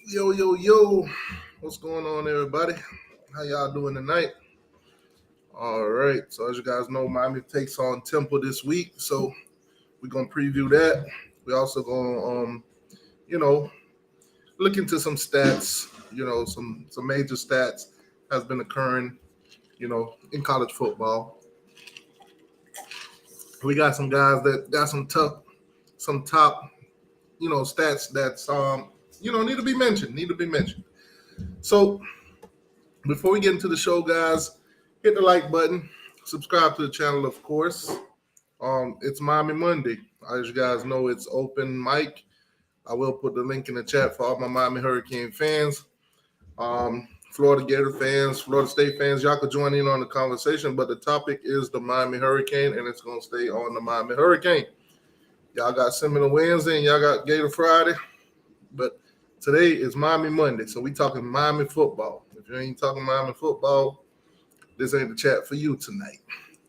Yo, yo, yo. What's going on, everybody? How y'all doing tonight? All right. So, as you guys know, Miami takes on Temple this week. So, we're going to preview that. We're also going to, look into some stats, some major stats has been occurring, in college football. We got some guys that got some top, stats that's, need to be mentioned. So, before we get into the show, guys, hit the like button, subscribe to the channel, of course. It's Miami Monday. As you guys know, it's open mic. I will put the link in the chat for all my Miami Hurricane fans, Florida Gator fans, Florida State fans. Y'all could join in on the conversation, but the topic is the Miami Hurricane, and it's going to stay on the Miami Hurricane. Y'all got Seminole Wednesday, and y'all got Gator Friday, but today is Miami Monday, so we talking Miami football. If you ain't talking Miami football, this ain't the chat for you tonight.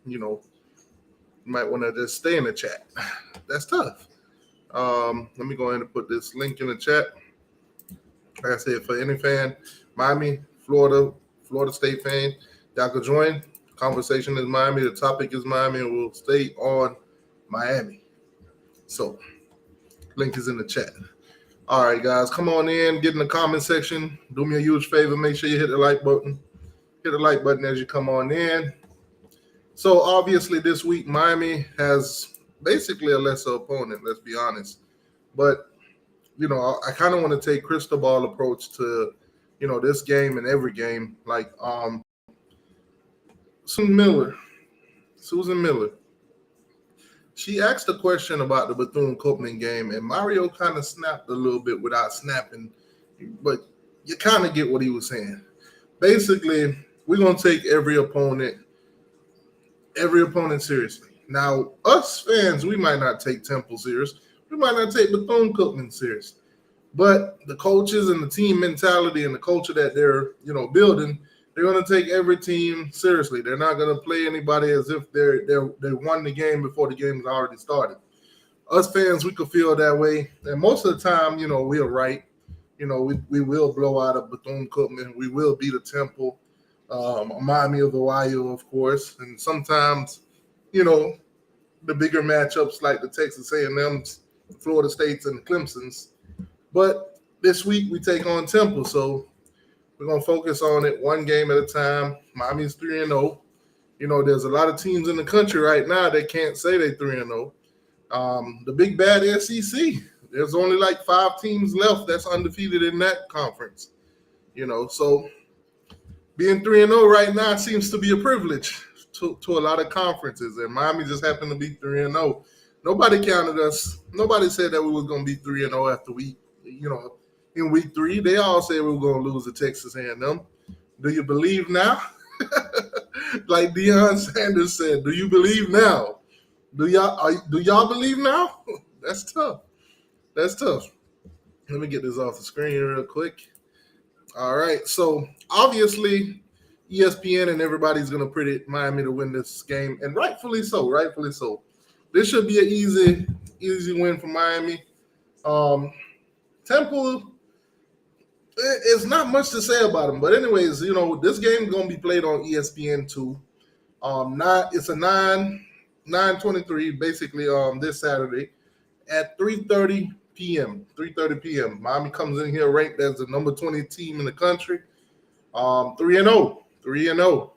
You might want to just stay in the chat. That's tough. Let me go ahead and put this link in the chat. Like I said, for any fan, Miami, Florida State fan, y'all can join. Conversation is Miami. The topic is Miami, and we'll stay on Miami. So, link is in the chat. All right, guys, come on in, get in the comment section. Do me a huge favor. Make sure you hit the like button. Hit the like button as you come on in. So, obviously, this week, Miami has basically a lesser opponent, let's be honest. But, I kind of want to take crystal ball approach to, this game and every game. Like, Susan Miller. She asked a question about the Bethune-Cookman game, and Mario kind of snapped a little bit without snapping, but you kind of get what he was saying. Basically, we're going to take every opponent seriously. Now, us fans, we might not take Temple serious. We might not take Bethune-Cookman serious. But the coaches and the team mentality and the culture that they're, building, they're going to take every team seriously. They're not going to play anybody as if they won the game before the game has already started. Us fans, we could feel that way. And most of the time, we're right. We will blow out of Bethune-Cookman. We will beat a Temple, Miami of Ohio, of course. And sometimes, the bigger matchups like the Texas A&M's, Florida States, and the Clemson's. But this week, we take on Temple. So, we're going to focus on it one game at a time. Miami's 3-0. There's a lot of teams in the country right now that can't say they're 3-0. The big bad SEC, there's only like 5 teams left that's undefeated in that conference. So being 3-0 right now seems to be a privilege to a lot of conferences, and Miami just happened to be 3-0. Nobody counted us. Nobody said that we was going to be 3-0 after in week 3, they all said we were going to lose to Texas A&M. Do you believe now? Like Deion Sanders said, do you believe now? Do y'all believe now? That's tough. Let me get this off the screen real quick. All right. So, obviously, ESPN and everybody's going to predict Miami to win this game, and rightfully so. This should be an easy win for Miami. Temple, it's not much to say about them. But anyways, this game is going to be played on ESPN too. It's a 9:23 basically this Saturday at 3:30 p.m. Miami comes in here ranked as the number 20 team in the country. 3-0.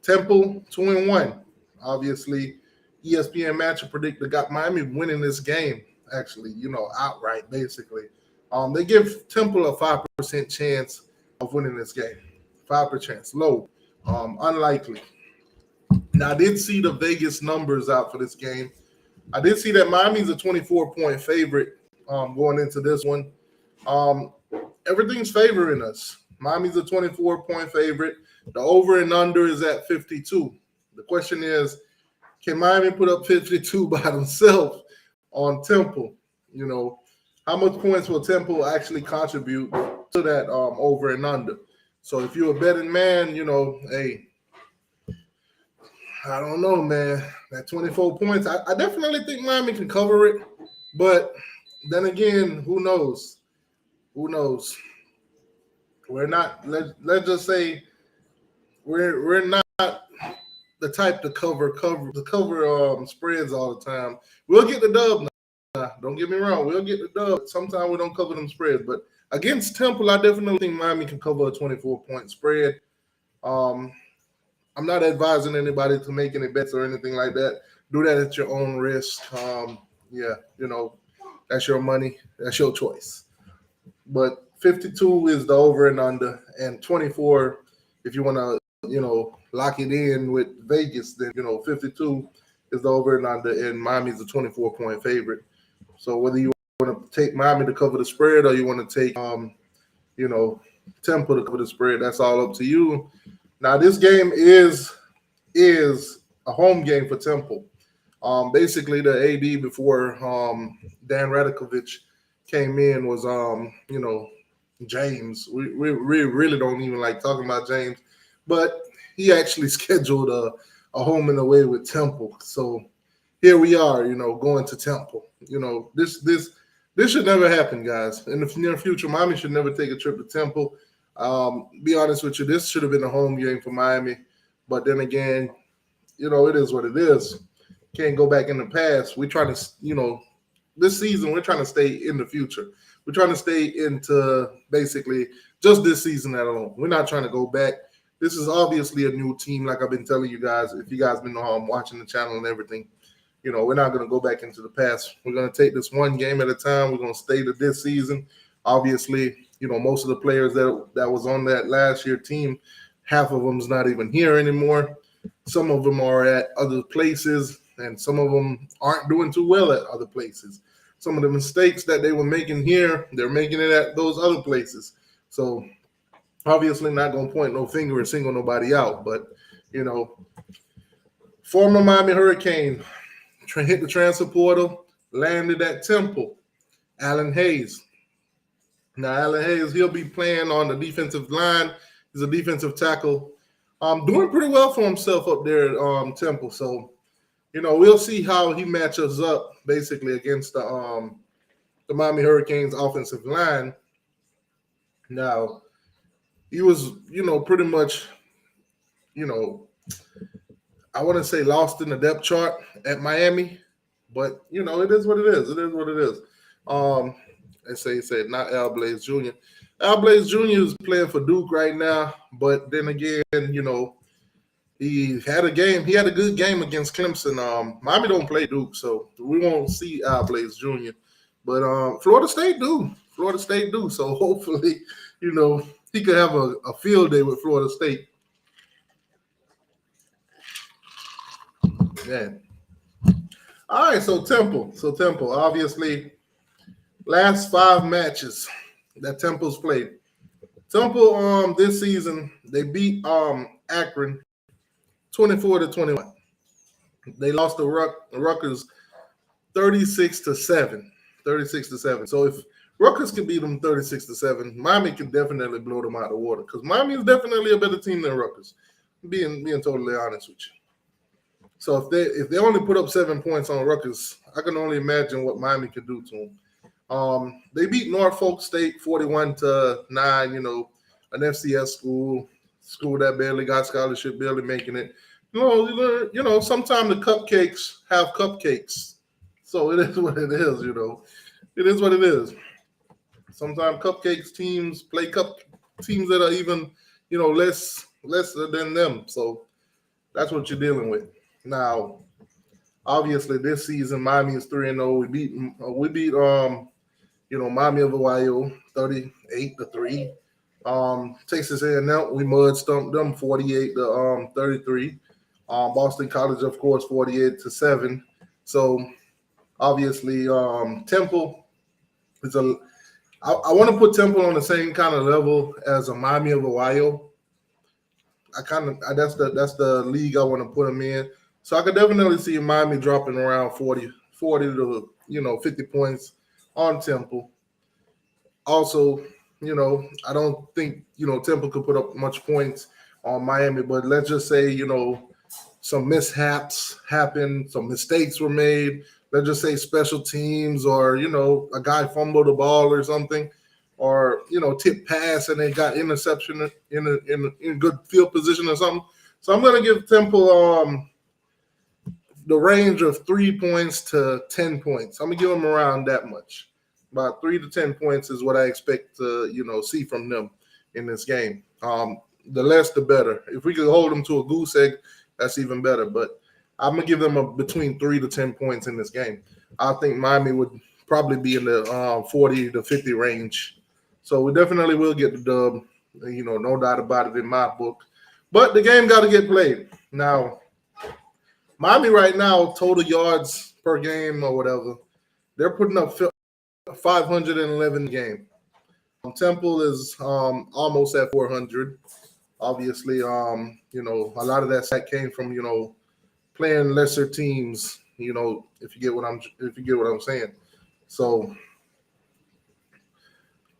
Temple 2-1. Obviously, ESPN matchup predictor got Miami winning this game. Actually, outright basically. They give Temple a 5% chance of winning this game. 5% chance, low, unlikely. Now, I did see the Vegas numbers out for this game. I did see that Miami's a 24-point favorite going into this one. Everything's favoring us. Miami's a 24-point favorite. The over and under is at 52. The question is, can Miami put up 52 by themselves on Temple? You know, how much points will Temple actually contribute to that over and under? So if you're a betting man, you know, hey, I don't know, man. That 24 points, I definitely think Miami can cover it. But then again, who knows? Who knows? We're not. Let's just say we're not the type to cover spreads all the time. We'll get the dub now. Don't get me wrong. We'll get the dub. Sometimes we don't cover them spreads, but against Temple, I definitely think Miami can cover a 24-point spread. I'm not advising anybody to make any bets or anything like that. Do that at your own risk. Yeah, you know, that's your money. That's your choice. But 52 is the over and under, and 24, if you want to, you know, lock it in with Vegas, then, you know, 52 is the over and under, and Miami's a 24-point favorite. So whether you want to take Miami to cover the spread or you want to take, you know, Temple to cover the spread, that's all up to you. Now, this game is a home game for Temple. Basically, the AD before Dan Radakovich came in was, you know, James. We really don't even like talking about James, but he actually scheduled a home and away with Temple. So here we are, you know, going to Temple. You know, this should never happen, guys. In the near future, Miami should never take a trip to Temple. Be honest with you, this should have been a home game for Miami. But then again, you know, it is what it is. Can't go back in the past. We're trying to, you know, this season, we're trying to stay in the future. We're trying to stay into basically just this season alone. We're not trying to go back. This is obviously a new team, like I've been telling you guys. If you guys been watching the channel and everything, you know, we're not going to go back into the past. We're going to take this one game at a time. We're going to stay to this season. Obviously, you know, most of the players that was on that last year team, half of them's not even here anymore. Some of them are at other places, and some of them aren't doing too well at other places. Some of the mistakes that they were making here, they're making it at those other places. So obviously not going to point no finger and single nobody out. But, you know, former Miami Hurricane hit the transfer portal, landed at Temple, Allen Hayes. Now, Allen Hayes, he'll be playing on the defensive line. He's a defensive tackle. Doing pretty well for himself up there at Temple. So, you know, we'll see how he matches up basically against the Miami Hurricanes offensive line. Now, he was, you know, pretty much, you know, I want to say lost in the depth chart at Miami, but, you know, it is what it is. It is what it is. They say not Al Blaze Jr. Al Blaze Jr. is playing for Duke right now, but then again, you know, he had a good game against Clemson. Miami don't play Duke, so we won't see Al Blaze Jr. But Florida State do. So hopefully, you know, he could have a field day with Florida State. Man. All right, so Temple, obviously, last 5 matches that Temple's played. Temple this season, they beat Akron 24-21. They lost to Rutgers 36-7. 36-7. So if Rutgers can beat them 36-7, Miami can definitely blow them out of the water, because Miami is definitely a better team than Rutgers. Being totally honest with you. So if they only put up 7 points on Rutgers, I can only imagine what Miami could do to them. They beat Norfolk State 41-9. You know, an FCS school that barely got scholarship, barely making it. You know, sometimes the cupcakes have cupcakes. So it is what it is. You know, it is what it is. Sometimes cupcakes teams play teams that are even, you know, less than them. So that's what you're dealing with. Now, obviously, this season Miami is 3-0. We beat you know, Miami of Ohio 38-3. Texas A&M, we mud stumped them 48-33. Boston College, of course, 48-7. So obviously, Temple is I want to put Temple on the same kind of level as a Miami of Ohio. that's the league I want to put them in. So I could definitely see Miami dropping around 40 to 50 points on Temple. Also, I don't think Temple could put up much points on Miami, but let's just say some mishaps happened, some mistakes were made. Let's just say special teams, or a guy fumbled the ball or something, or tip pass and they got interception in good field position or something. So I'm gonna give Temple the range of 3 points to 10 points. I'm gonna give them around that much. About 3 to 10 points is what I expect to see from them in this game. The less, the better. If we could hold them to a goose egg, that's even better. But I'm gonna give them between 3 to 10 points in this game. I think Miami would probably be in the 40 to 50 range. So we definitely will get the dub. No doubt about it in my book. But the game got to get played. Now, Miami right now, total yards per game or whatever, they're putting up 511 game. Temple is almost at 400. Obviously, a lot of that came from playing lesser teams. If you get what I'm saying. So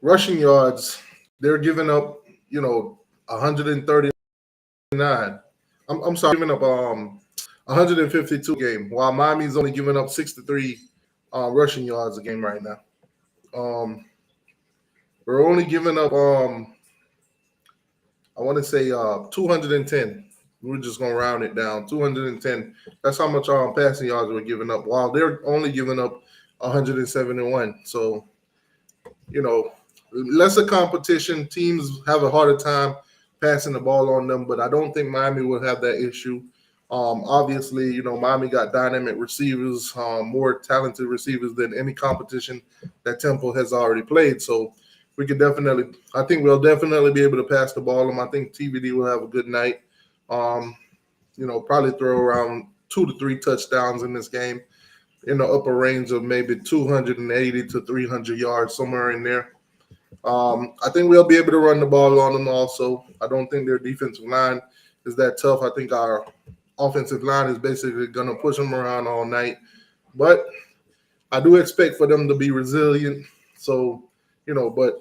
rushing yards, they're giving up 139. I'm sorry, giving up 152 game, while Miami's only giving up 63 rushing yards a game right now. We're only giving up I want to say 210. We're just gonna round it down. 210. That's how much passing yards we're giving up, while they're only giving up 171. So lesser competition. Teams have a harder time passing the ball on them, but I don't think Miami will have that issue. Obviously, Miami got dynamic receivers, more talented receivers than any competition that Temple has already played. So I think we'll definitely be able to pass the ball on them. I think TVD will have a good night. Probably throw around 2 to 3 touchdowns in this game, in the upper range of maybe 280 to 300 yards, somewhere in there. I think we'll be able to run the ball on them also. I don't think their defensive line is that tough. I think our offensive line is basically going to push them around all night. But I do expect for them to be resilient. So, but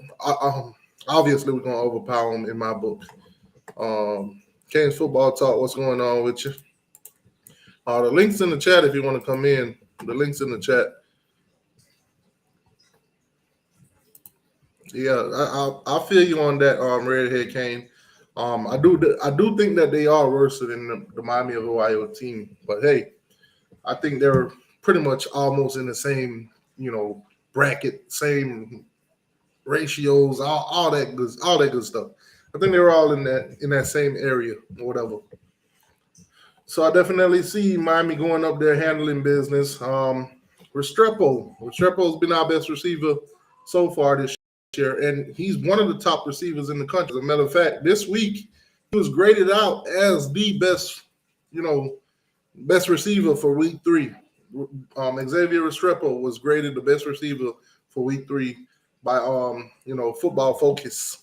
obviously we're going to overpower them in my book. Canes Football Talk, what's going on with you? The link's in the chat if you want to come in. The link's in the chat. Yeah, I feel you on that, Redhead Kane. I do think that they are worse than the Miami of Ohio team, but hey, I think they're pretty much almost in the same bracket, same ratios, all that good stuff. I think they're all in that same area or whatever. So I definitely see Miami going up there handling business. Restrepo's been our best receiver so far this year, and he's one of the top receivers in the country. As a matter of fact, this week he was graded out as the best receiver for week 3. Xavier Restrepo was graded the best receiver for week 3 by Football Focus.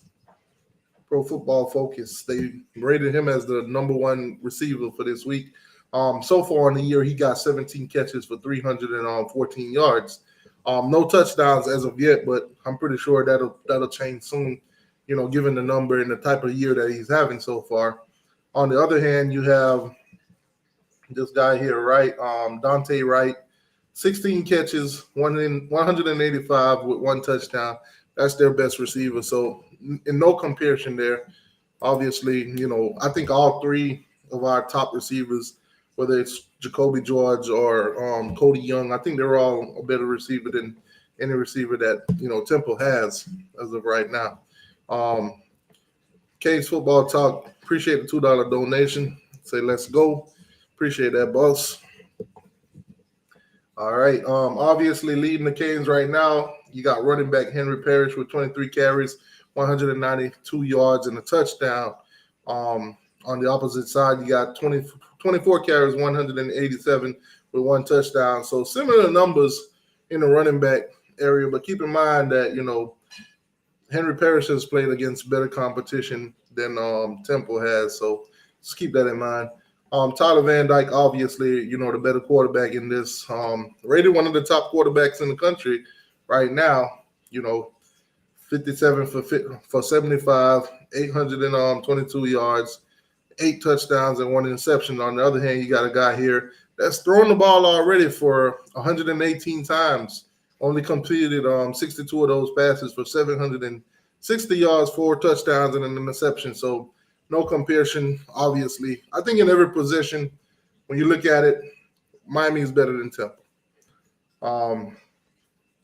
Pro Football Focus. They rated him as the number 1 receiver for this week. So far in the year, he got 17 catches for 314 yards. No touchdowns as of yet, but I'm pretty sure that'll change soon, given the number and the type of year that he's having so far. On the other hand, you have this guy here, Wright, Dante Wright, 16 catches, 185 with 1 touchdown. That's their best receiver. So in no comparison there. Obviously, I think all 3 of our top receivers, whether it's Jacoby George or Cody Young, I think they're all a better receiver than any receiver that Temple has as of right now. Canes Football Talk, appreciate the $2 donation. Say let's go. Appreciate that, boss. All right. Obviously leading the Canes right now, you got running back Henry Parrish with 23 carries, 192 yards and a touchdown. On the opposite side, you got 24 carries, 187 with 1 touchdown. So similar numbers in the running back area, but keep in mind that, Henry Parrish has played against better competition than Temple has. So Just keep that in mind. Tyler Van Dyke, obviously, the better quarterback in this. Rated one of the top quarterbacks in the country right now. 57 for 75, 822 yards, 8 touchdowns, and 1 interception. On the other hand, you got a guy here that's thrown the ball already for 118 times. Only completed 62 of those passes for 760 yards, 4 touchdowns, and an interception. So no comparison, obviously. I think in every position, when you look at it, Miami is better than Temple.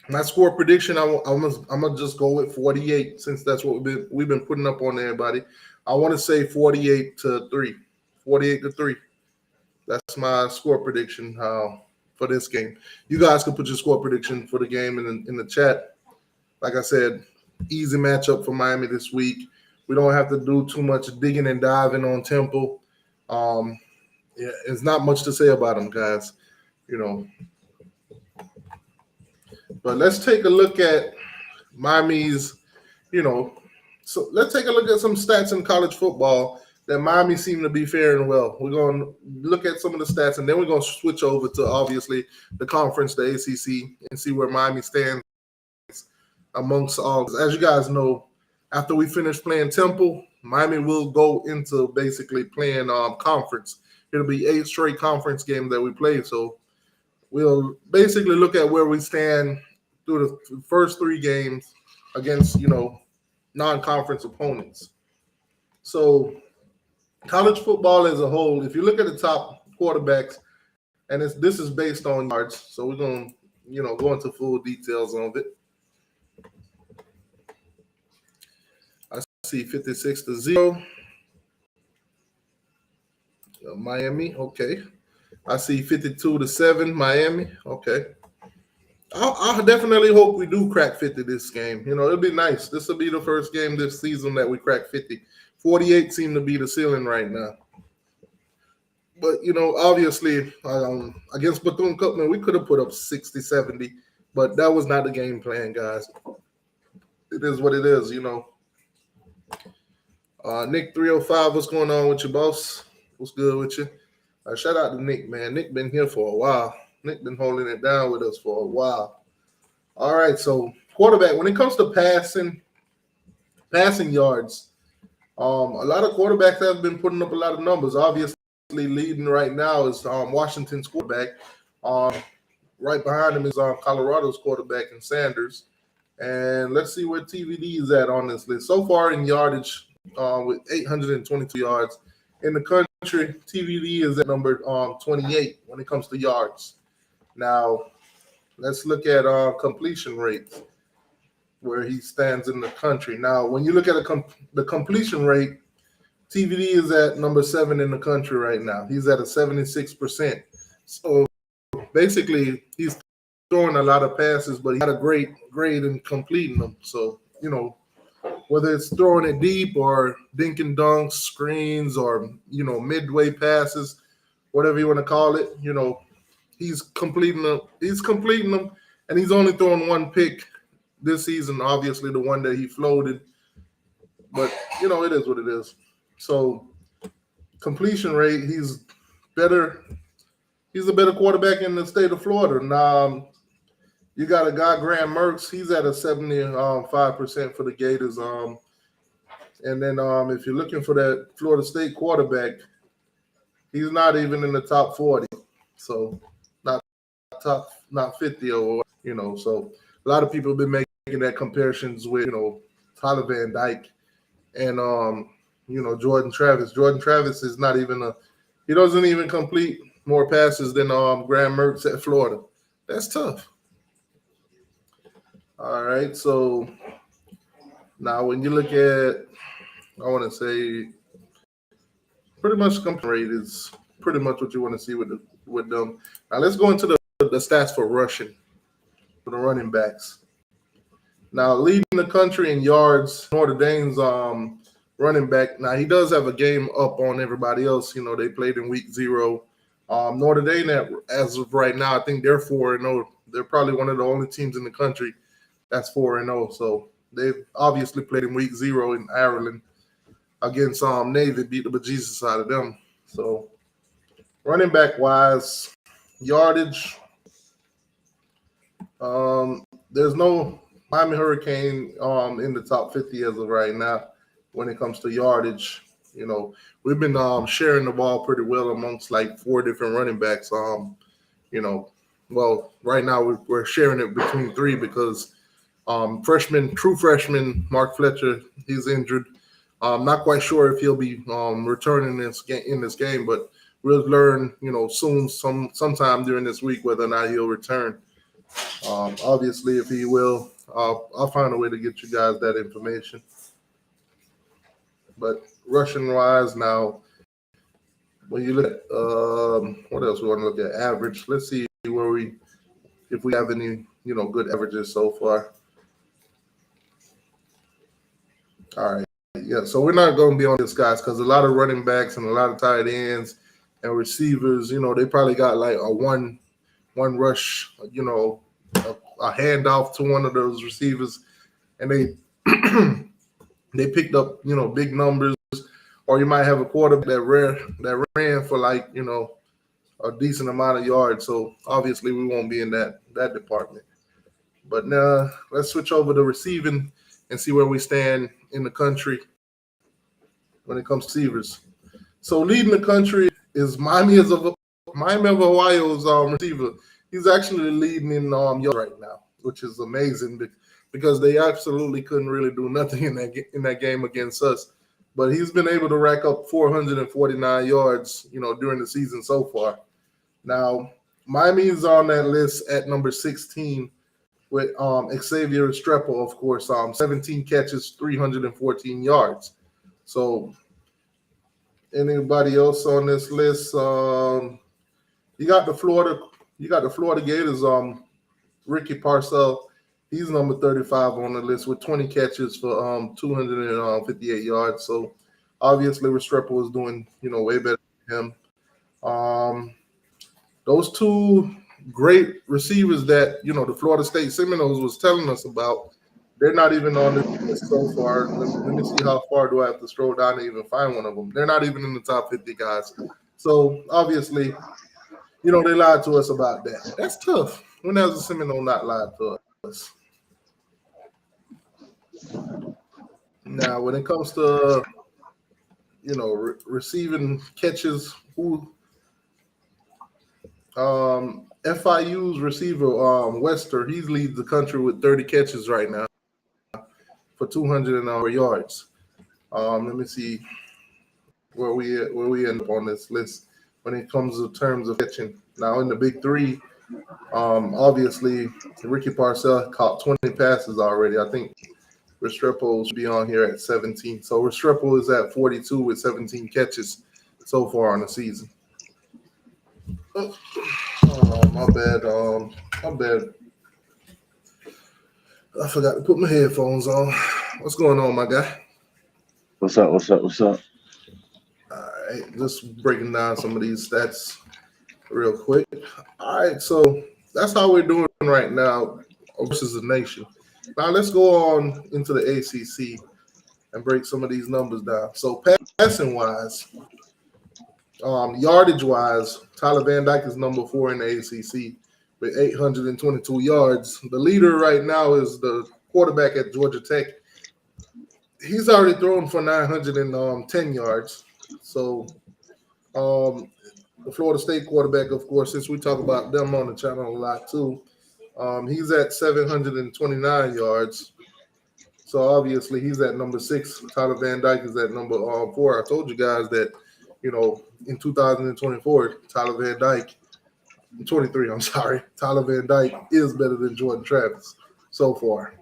My score prediction, I'm gonna just go with 48, since that's what we've been putting up on everybody. I want to say 48-3. 48-3. That's my score prediction for this game. You guys can put your score prediction for the game in the chat. Like I said, easy matchup for Miami this week. We don't have to do too much digging and diving on Temple. It's not much to say about them, guys. But let's take a look at Miami's, so let's take a look at some stats in college football that Miami seem to be faring well. We're going to look at some of the stats, and then we're going to switch over to, obviously, the conference, the ACC, and see where Miami stands amongst all. As you guys know, after we finish playing Temple, Miami will go into basically playing conference. It'll be 8 straight conference games that we play. So we'll basically look at where we stand through the first 3 games against, non-conference opponents. So college football as a whole, if you look at the top quarterbacks, and this is based on yards, so we're going to, go into full details on it. I see 56-0. Miami, okay. I see 52-7 Miami, okay. I definitely hope we do crack 50 this game. It'll be nice. This will be the first game this season that we crack 50. 48 seem to be the ceiling right now. But, obviously, against Bethune-Cookman, we could have put up 60, 70, but that was not the game plan, guys. It is what it is, Nick 305, what's going on with you, boss? What's good with you? Shout out to Nick, man. Nick been here for a while. Nick been holding it down with us for a while. All right, so quarterback, when it comes to passing yards, a lot of quarterbacks have been putting up a lot of numbers. Obviously, leading right now is Washington's quarterback. Right behind him is Colorado's quarterback and Sanders. And let's see where TVD is at on this list. So far in yardage, with 822 yards. In the country, TVD is at number 28 when it comes to yards. Now, let's look at completion rates, where he stands in the country. Now, when you look at the completion rate, TVD is at number 7 in the country right now. He's at a 76%. So basically, he's throwing a lot of passes, but he got a great grade in completing them. So, whether it's throwing it deep or dink and dunks, screens, or, midway passes, whatever you want to call it, he's completing them. And he's only throwing 1 pick this season, obviously the one that he floated. But, it is what it is. So completion rate, he's better. He's a better quarterback in the state of Florida. Now, you got a guy, Graham Mertz. He's at a 75% for the Gators. And then if you're looking for that Florida State quarterback, he's not even in the top 40. So not 50 or, So a lot of people have been making that comparisons with, Tyler Van Dyke and, Jordan Travis. Jordan Travis is not even he doesn't even complete more passes than Graham Mertz at Florida. That's tough. All right, so now when you look at, I want to say, pretty much completion rate is pretty much what you want to see with them. Now let's go into the stats for rushing, for the running backs. Now leading the country in yards, Notre Dame's running back. Now he does have a game up on everybody else. They played in week 0. Notre Dame, as of right now, I think they're 4-0. They're probably one of the only teams in the country that's 4-0. So they've obviously played in week 0 in Ireland. against Navy, beat the bejesus out of them. So running back wise, yardage. There's no Miami Hurricane in the top 50 as of right now when it comes to yardage. We've been sharing the ball pretty well amongst like 4 different running backs. Well, right now we're sharing it between 3 because true freshman Mark Fletcher, he's injured. Not quite sure if he'll be returning in this game, but we'll learn, soon, sometime during this week, whether or not he'll return. Obviously, if he will, I'll find a way to get you guys that information. But rushing wise now, when you look at what else we want to look at? Average. Let's see if we have any, good averages so far. All right. Yeah, so we're not going to be on this, guys, because a lot of running backs and a lot of tight ends and receivers, they probably got like a one rush, a handoff to one of those receivers, and they picked up, big numbers. Or you might have a quarterback that ran for like, a decent amount of yards. So obviously we won't be in that department. But now let's switch over to receiving and see where we stand in the country when it comes to receivers. So leading the country is Miami of Ohio's receiver. He's actually leading in yards right now, which is amazing because they absolutely couldn't really do nothing in that game against us. But he's been able to rack up 449 yards, during the season so far. Now, Miami is on that list at number 16 with Xavier Restrepo, of course, 17 catches, 314 yards. So anybody else on this list? You got the Florida Gators, Ricky Parcell. He's number 35 on the list with 20 catches for 258 yards. So obviously Restrepo is doing, way better than him. Those 2 great receivers that, the Florida State Seminoles was telling us about, they're not even on this list so far. Let me see how far do I have to scroll down to even find one of them. They're not even in the top 50, guys. So obviously, they lied to us about that. That's tough. When has a Seminole not lied to us? Now, when it comes to, receiving catches, FIU's receiver, Wester, he leads the country with 30 catches right now for 200 yards. Let me see where we end up on this list when it comes to terms of catching. Now, in the big 3, obviously, Ricky Parcell caught 20 passes already. I think Restrepo should be on here at 17. So Restrepo is at 42 with 17 catches so far on the season. Oh, my bad. I forgot to put my headphones on. What's going on, my guy? What's up? All right, just breaking down some of these stats real quick. All right, so that's how we're doing right now versus the nation. Now let's go on into the ACC and break some of these numbers down. So passing wise, yardage wise, Tyler Van Dyke is number 4 in the ACC with 822 yards. The leader right now is the quarterback at Georgia Tech. He's already thrown for 910 yards. So the Florida State quarterback, of course, since we talk about them on the channel a lot too, he's at 729 yards. So obviously he's at number 6. Tyler Van Dyke is at number 4. I told you guys that, in 2024, Tyler Van Dyke, 23, I'm sorry, Tyler Van Dyke is better than Jordan Travis so far.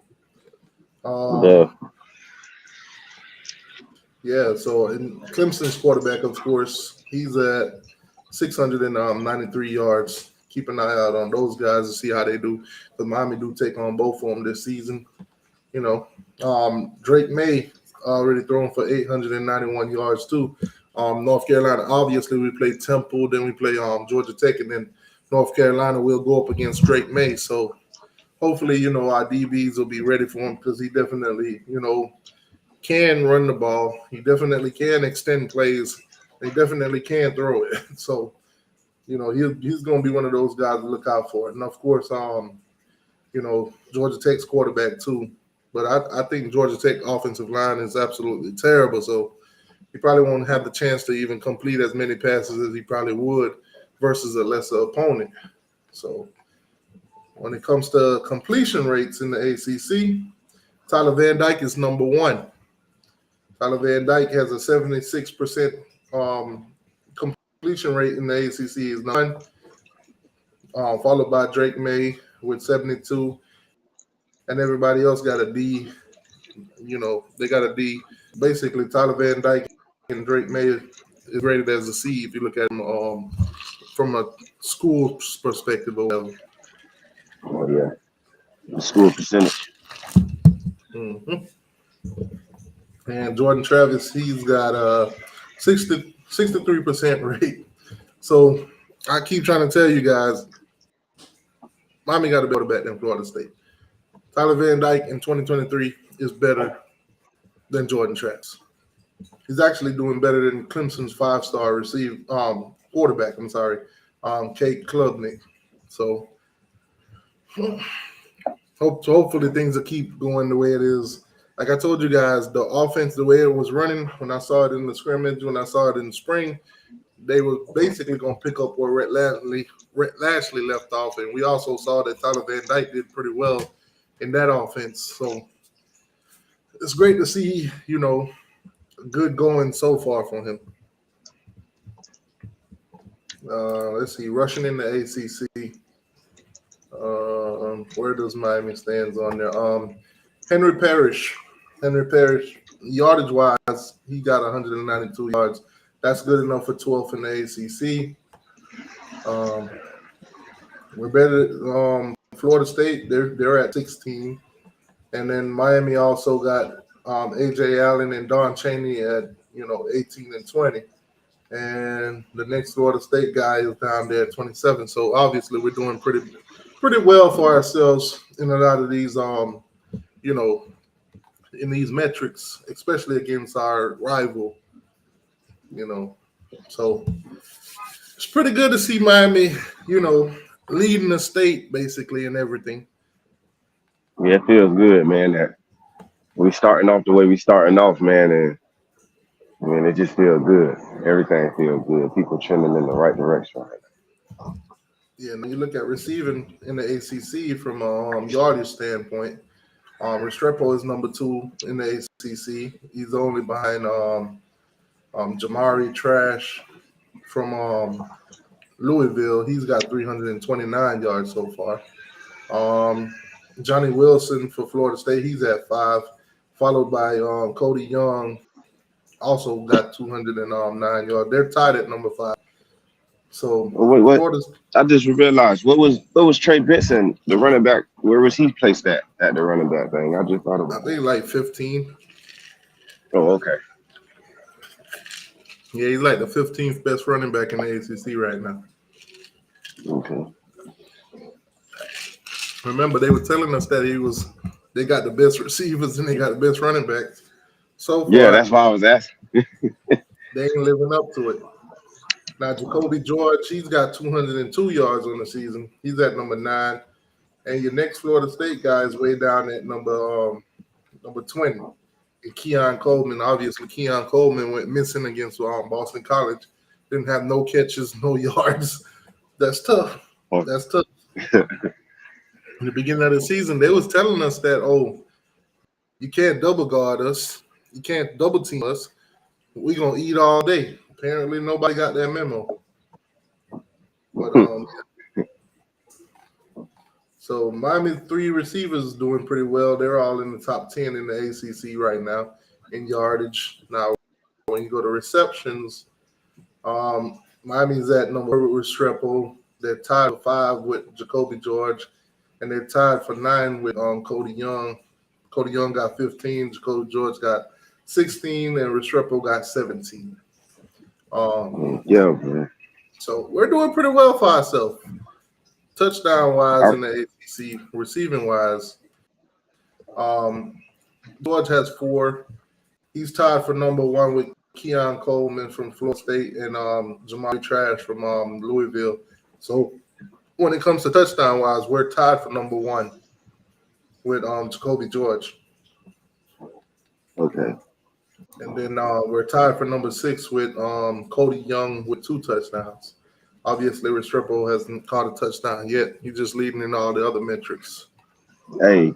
Yeah, so in Clemson's quarterback, of course, he's at 693 yards. Keep an eye out on those guys to see how they do. The Miami do take on both of them this season. Drake May already thrown for 891 yards too. North Carolina, obviously we play Temple, then we play Georgia Tech, and then North Carolina will go up against Drake May. So hopefully, our DBs will be ready for him because he definitely, can run the ball. He definitely can extend plays. He definitely can throw it. So, he's going to be one of those guys to look out for. And of course, Georgia Tech's quarterback too. But I think Georgia Tech offensive line is absolutely terrible. So he probably won't have the chance to even complete as many passes as he probably would versus a lesser opponent. So when it comes to completion rates in the ACC, Tyler Van Dyke is number one. Tyler Van Dyke has a 76% completion rate in the ACC is none, followed by Drake May with 72, and everybody else got a D. They got a D. Basically, Tyler Van Dyke and Drake May is rated as a C if you look at them from a school perspective or whatever. Oh yeah, the school percentage. Mm-hmm. And Jordan Travis, he's got a 63% rate. So I keep trying to tell you guys, Miami got a better bet than Florida State. Tyler Van Dyke in 2023 is better than Jordan Travis. He's actually doing better than Clemson's five-star quarterback. Kate Klubnik. So hopefully things will keep going the way it is. Like I told you guys, the offense, the way it was running, when I saw it in the scrimmage, when I saw it in the spring, they were basically going to pick up where Rhett Lashley left off. And we also saw that Tyler Van Dyke did pretty well in that offense. So it's great to see, good going so far from him. Let's see, rushing in the ACC. Where does Miami stands on there? Henry Parrish, yardage-wise, he got 192 yards. That's good enough for 12th in the ACC. We're better. Florida State, they're at 16, and then Miami also got A.J. Allen and Don Chaney at 18 and 20, and the next Florida State guy is down there at 27. So obviously we're doing pretty well for ourselves in a lot of these in these metrics, especially against our rival. So it's pretty good to see Miami, leading the state basically in everything. Yeah, it feels good, man, that we starting off the way we starting off, man, and I mean, it just feels good. Everything feels good. People trending in the right direction right now. Yeah, and you look at receiving in the ACC from a yardage standpoint, Restrepo is number 2 in the ACC. He's only behind Jamari Trash from Louisville. He's got 329 yards so far. Johnny Wilson for Florida State, he's at 5, followed by Cody Young, also got 209 yards. They're tied at number 5. So wait. I just realized what was Trey Benson, the running back? Where was he placed at the running back thing? I just thought about. I think like 15. Oh, okay. Yeah, he's like the 15th best running back in the ACC right now. Okay. Remember, they were telling us that they got the best receivers and they got the best running backs. So far, yeah, that's why I was asking. They ain't living up to it. Now, Jacoby George, he's got 202 yards on the season. He's at number 9. And your next Florida State guy is way down at number 20. And Keon Coleman, obviously, went missing against Boston College. Didn't have no catches, no yards. That's tough. That's tough. In the beginning of the season, they was telling us that, you can't double guard us. You can't double team us. We're going to eat all day. Apparently, nobody got that memo. But so Miami's 3 receivers doing pretty well. They're all in the top 10 in the ACC right now in yardage. Now, when you go to receptions, Miami's at number Restrepo. They're tied for 5 with Jacoby George, and they're tied for 9 with Cody Young. Cody Young got 15. Jacoby George got 16, and Restrepo got 17. Yeah, man. So we're doing pretty well for ourselves. Touchdown-wise in the ACC, receiving-wise, George has 4. He's tied for number one with Keon Coleman from Florida State and Jamari Trash from Louisville. So when it comes to touchdown wise, we're tied for number one with Jacoby George. Okay. And then we're tied for number six with Cody Young with 2 touchdowns. Obviously, Restrepo hasn't caught a touchdown yet. He's just leading in all the other metrics. Hey,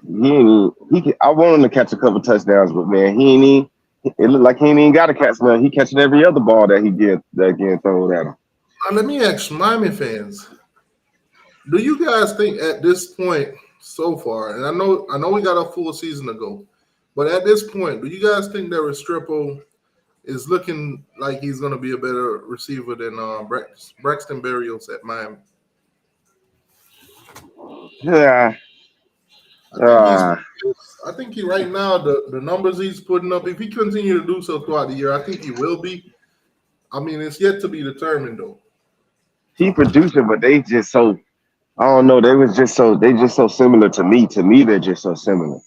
I want him to catch a couple touchdowns, but man, he ain't even. It looked like he ain't even got to catch none. He catching every other ball that getting thrown at him. Now, let me ask Miami fans: do you guys think at this point so far, and I know we got a full season to go, but at this point, do you guys think that Restrepo is looking like he's going to be a better receiver than Braxton Berrios at Miami? Yeah. I think he's. I think he right now the numbers he's putting up. If he continue to do so throughout the year, I think he will be. I mean, it's yet to be determined though. He producing, but they just so I don't know. They just so similar to me. To me, they're just so similar.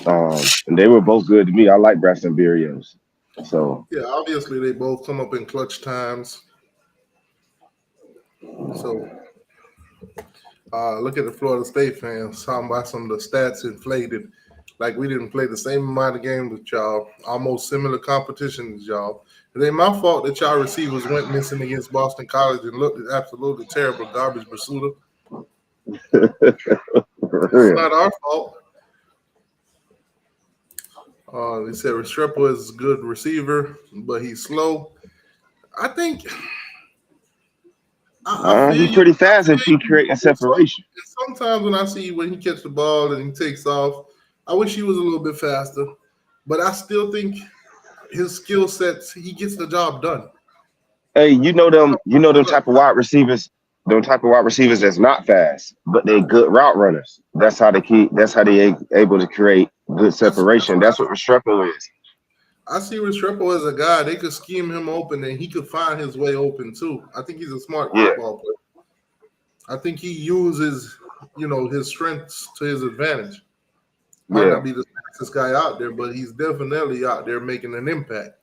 And they were both good to me. I like Braxton Berrios. So Yeah, obviously they both come up in clutch times. So look at the Florida State fans talking about some of the stats inflated. Like we didn't play the same amount of games with y'all, almost similar competition as y'all. It ain't my fault that y'all receivers went missing against Boston College and looked absolutely terrible, garbage pursuit. It's not our fault. They said Restrepo is a good receiver, but he's slow. I think I feel he's you. pretty fast if he creating separation. Sometimes when I see when he catches the ball and he takes off, I wish he was a little bit faster. But I still think his skill sets, he gets the job done. Hey, them type of wide receivers, that's not fast, but they good route runners. That's how they able to create good separation. That's what Restrepo is. I see Restrepo as a guy. They could scheme him open and he could find his way open too. I think he's a smart Yeah, football player. I think he uses, his strengths to his advantage. Might yeah, not be the fastest guy out there, but he's definitely out there making an impact.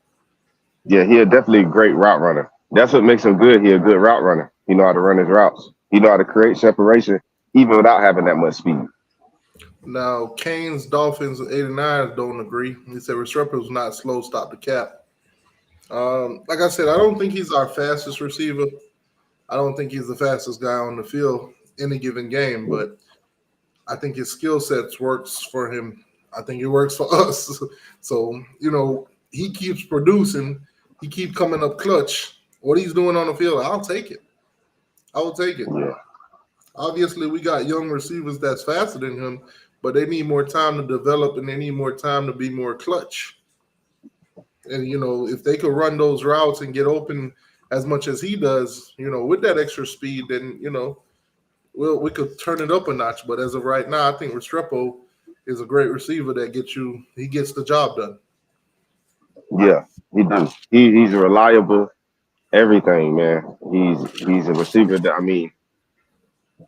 yeah. He a definitely a great route runner. That's what makes him good. He a good route runner. He know how to run his routes. He know how to create separation even without having that much speed. Now, Canes, Dolphins, and 89 don't agree. He said Restrepo's not slow, stop the cap. Like I said, I don't think he's our fastest receiver. I don't think he's the fastest guy on the field any given game, but I think his skill sets works for him. I think it works for us. So, he keeps producing. He keeps coming up clutch. What he's doing on the field, I'll take it. I will take it. Yeah, Obviously, we got young receivers that's faster than him, but they need more time to develop and they need more time to be more clutch. And if they could run those routes and get open as much as he does, with that extra speed, then we could turn it up a notch. But as of right now, I think Restrepo is a great receiver that he gets the job done. yeah. He do. He's a reliable everything, man. He's a receiver that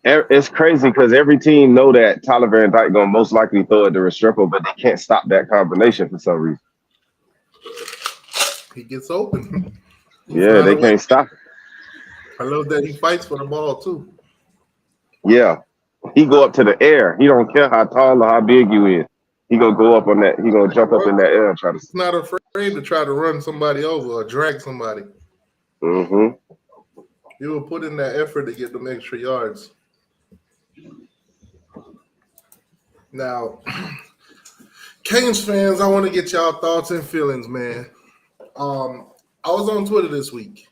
it's crazy because every team know that Tyler Van Dyke gonna most likely throw it to Restrepo, but they can't stop that combination for some reason. He gets open. He Yeah, find they a way. can't stop it. I love that he fights for the ball too. Yeah, he go up to the air. He don't care how tall or how big you is. He gonna go up on that. He gonna jump up in that air and try to. He's not afraid to try to run somebody over or drag somebody. Mm-hmm. He will put in that effort to get them extra yards. Now, Canes fans, I want to get y'all thoughts and feelings, man. I was on Twitter this week.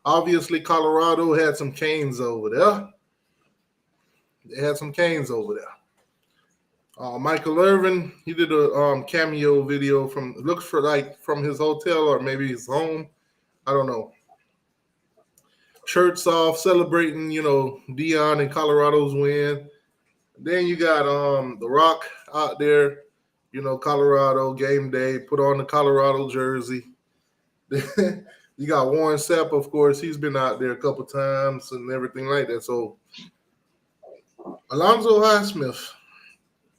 Obviously, Colorado had some Canes over there. They had some Canes over there. Michael Irvin, he did a cameo video from his hotel or maybe his home. I don't know. Shirts off, celebrating, Dion and Colorado's win. Then you got The Rock out there, Colorado game day, put on the Colorado jersey. You got Warren Sapp, of course. He's been out there a couple times and everything like that. So Alonzo Highsmith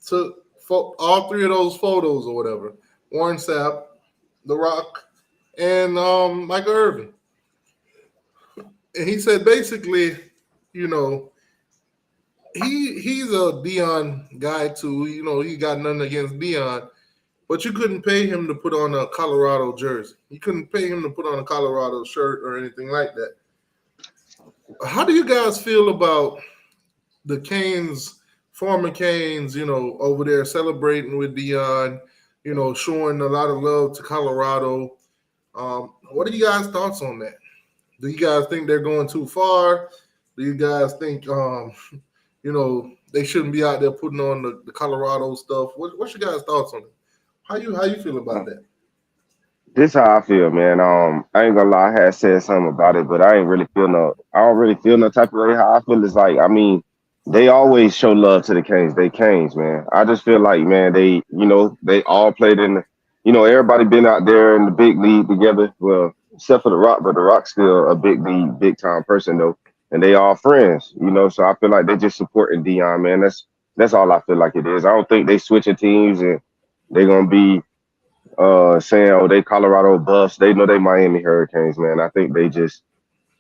took all three of those photos or whatever. Warren Sapp, The Rock, and Michael Irvin. And he said basically, you know, he's a Dion guy too. You know, he got nothing against Dion, but you couldn't pay him to put on a Colorado jersey. You couldn't pay him to put on a Colorado shirt or anything like that. How do you guys feel about the Canes, former Canes, over there celebrating with Dion, showing a lot of love to Colorado? What are you guys' thoughts on that? Do you guys think they're going too far? Do you guys think, they shouldn't be out there putting on the Colorado stuff? What's your guys' thoughts on it? How you feel about that? This how I feel, man. I ain't gonna lie, I had said something about it, but I don't really feel no type of way. How I feel is like, I mean, they always show love to the Canes. They Canes, man. I just feel like, man, they all played everybody been out there in the big league together. Well, except for the Rock, but the Rock's still a big league, big time person though, and they all friends. So I feel like they just supporting Dion, man. That's all I feel like it is. I don't think they switching teams and they gonna be saying, oh, they Colorado Buffs. They know they Miami Hurricanes, man. I think they just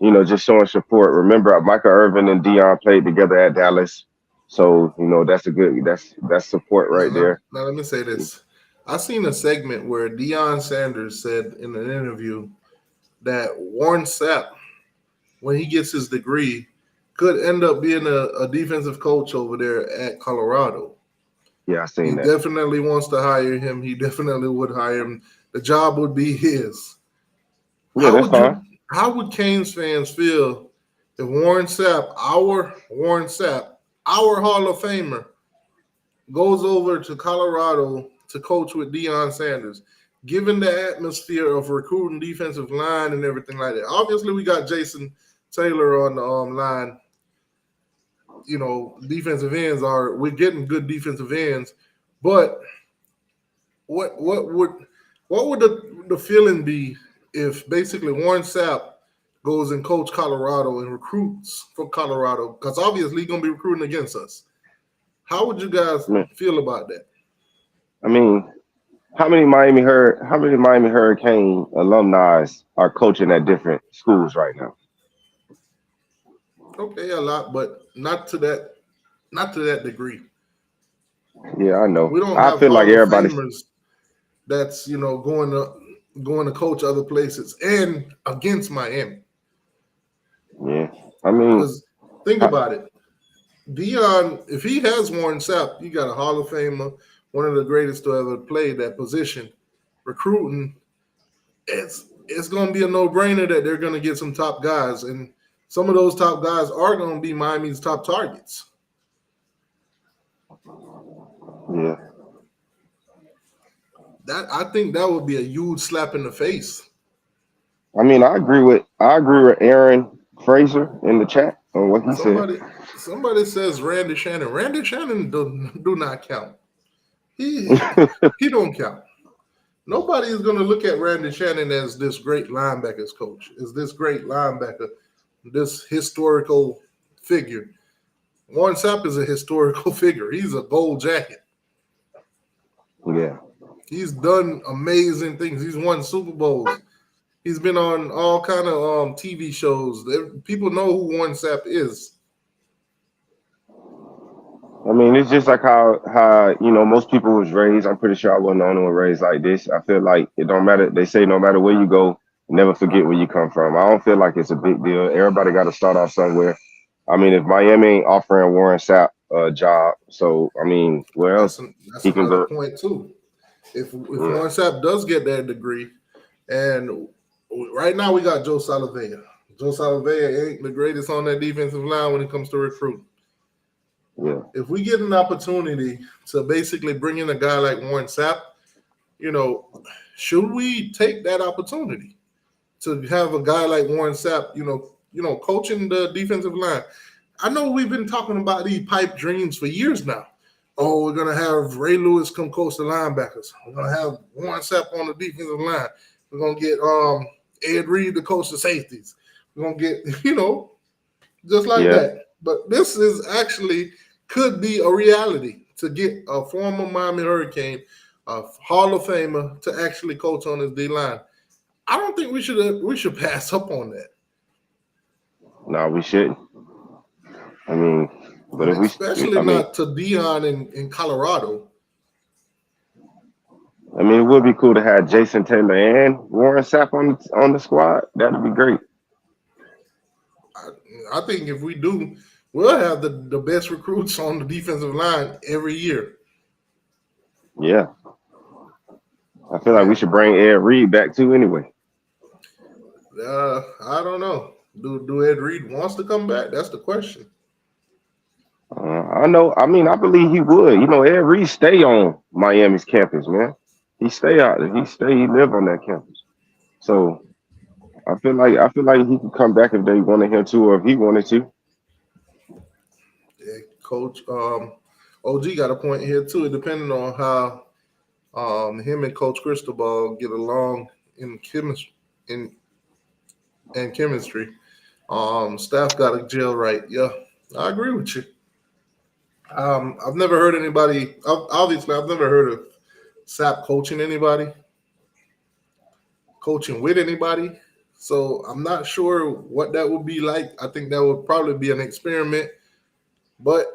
showing support. Remember, Michael Irvin and Dion played together at Dallas, so that's support Now, right now, there. now let me say this. I seen a segment where Deion Sanders said in an interview that Warren Sapp, when he gets his degree, could end up being a defensive coach over there at Colorado. Yeah, I He seen that. definitely wants to hire him. He definitely would hire him. The job would be his. Yeah, How that's would fine. you? How would Canes fans feel if Warren Sapp, our Hall of Famer, goes over to Colorado to coach with Deion Sanders, given the atmosphere of recruiting defensive line and everything like that? Obviously, we got Jason Taylor on the line. Defensive ends are we're getting good defensive ends, but what what would what would the feeling be if basically Warren Sapp goes and coach Colorado and recruits for Colorado? Because obviously he's gonna be recruiting against us. How would you guys I mean, feel about that? I mean, how many Miami Hurricane alumni are coaching at different schools right now? Okay, a lot, but not to that degree. Yeah, I We know. don't I have feel like Hall of everybody's Famers that's going to coach other places and against Miami. yeah. I mean, Because think I, about it. Dion, if he has Warren Sapp, you got a Hall of Famer, one of the greatest to ever play that position. Recruiting, it's going to be a no brainer that they're going to get some top guys, and some of those top guys are going to be Miami's top targets. yeah. That I think that would be a huge slap in the face. I mean, I agree with Aaron Fraser in the chat on what he said. Somebody somebody says Randy Shannon. Randy Shannon do not count. He he don't count. Nobody is going to look at Randy Shannon as this great linebackers coach, as this great linebacker, this historical figure. Warren Sapp is a historical figure. He's a gold jacket. Yeah, He's done amazing things. He's won Super Bowls. He's been on all kind of TV shows. People know who Warren Sapp is. I mean, it's just like how most people was raised. I'm pretty sure I wasn't the only one raised like this. I feel like it don't matter. They say no matter where you go, never forget where you come from. I don't feel like it's a big deal. Everybody got to start off somewhere. I mean, if Miami ain't offering Warren Sapp a job, so I mean, where That's else an, that's he can another go? point too. If Yeah, Warren Sapp does get that degree, and right now we got Joe Salavea. Joe Salavea ain't the greatest on that defensive line when it comes to recruiting. yeah, If we get an opportunity to basically bring in a guy like Warren Sapp, you know, should we take that opportunity to have a guy like Warren Sapp, coaching the defensive line? I know we've been talking about these pipe dreams for years now. Oh, we're gonna have Ray Lewis come coach the linebackers. We're gonna have Warren Sapp on the defensive line. We're gonna get Ed Reed to coach the safeties. We're gonna get just like yeah. that. But this is actually could be a reality to get a former Miami Hurricane a Hall of Famer to actually coach on his D line. I don't think we should pass up on that. No, we shouldn't. I mean, but if we, Especially I mean, not to Dion in Colorado. it would be cool to have Jason Taylor and Warren Sapp on the squad. That'd be great. I think if we do, we'll have the best recruits on the defensive line every year. Yeah, I feel like we And should bring Ed Reed back too. Anyway, I don't know. Do Ed Reed wants to come back? That's the question. I know. I believe he would. Ed Reed stay on Miami's campus, man. He stay out there. He live on that campus. So I feel like he could come back if they wanted him to, or if he wanted to. Yeah, Coach OG got a point here too. Depending on how him and Coach Cristobal get along in chemistry in chemistry. Staff got to gel right. Yeah, I agree with you. I've never heard anybody. Obviously, I've never heard of Sap coaching anybody, coaching with anybody. So I'm not sure what that would be like. I think that would probably be an experiment, but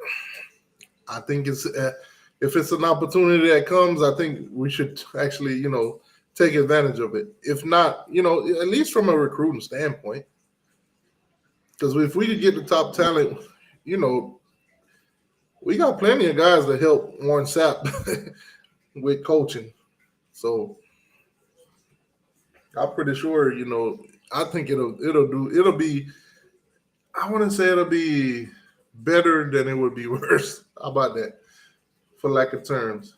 I think if it's an opportunity that comes, I think we should actually take advantage of it. If not, at least from a recruiting standpoint, because if we could get the top talent, you know, we got plenty of guys that help Warren Sapp with coaching. So I'm pretty sure, I think it'll be I want to say it'll be better than it would be worse. How about that? For lack of terms.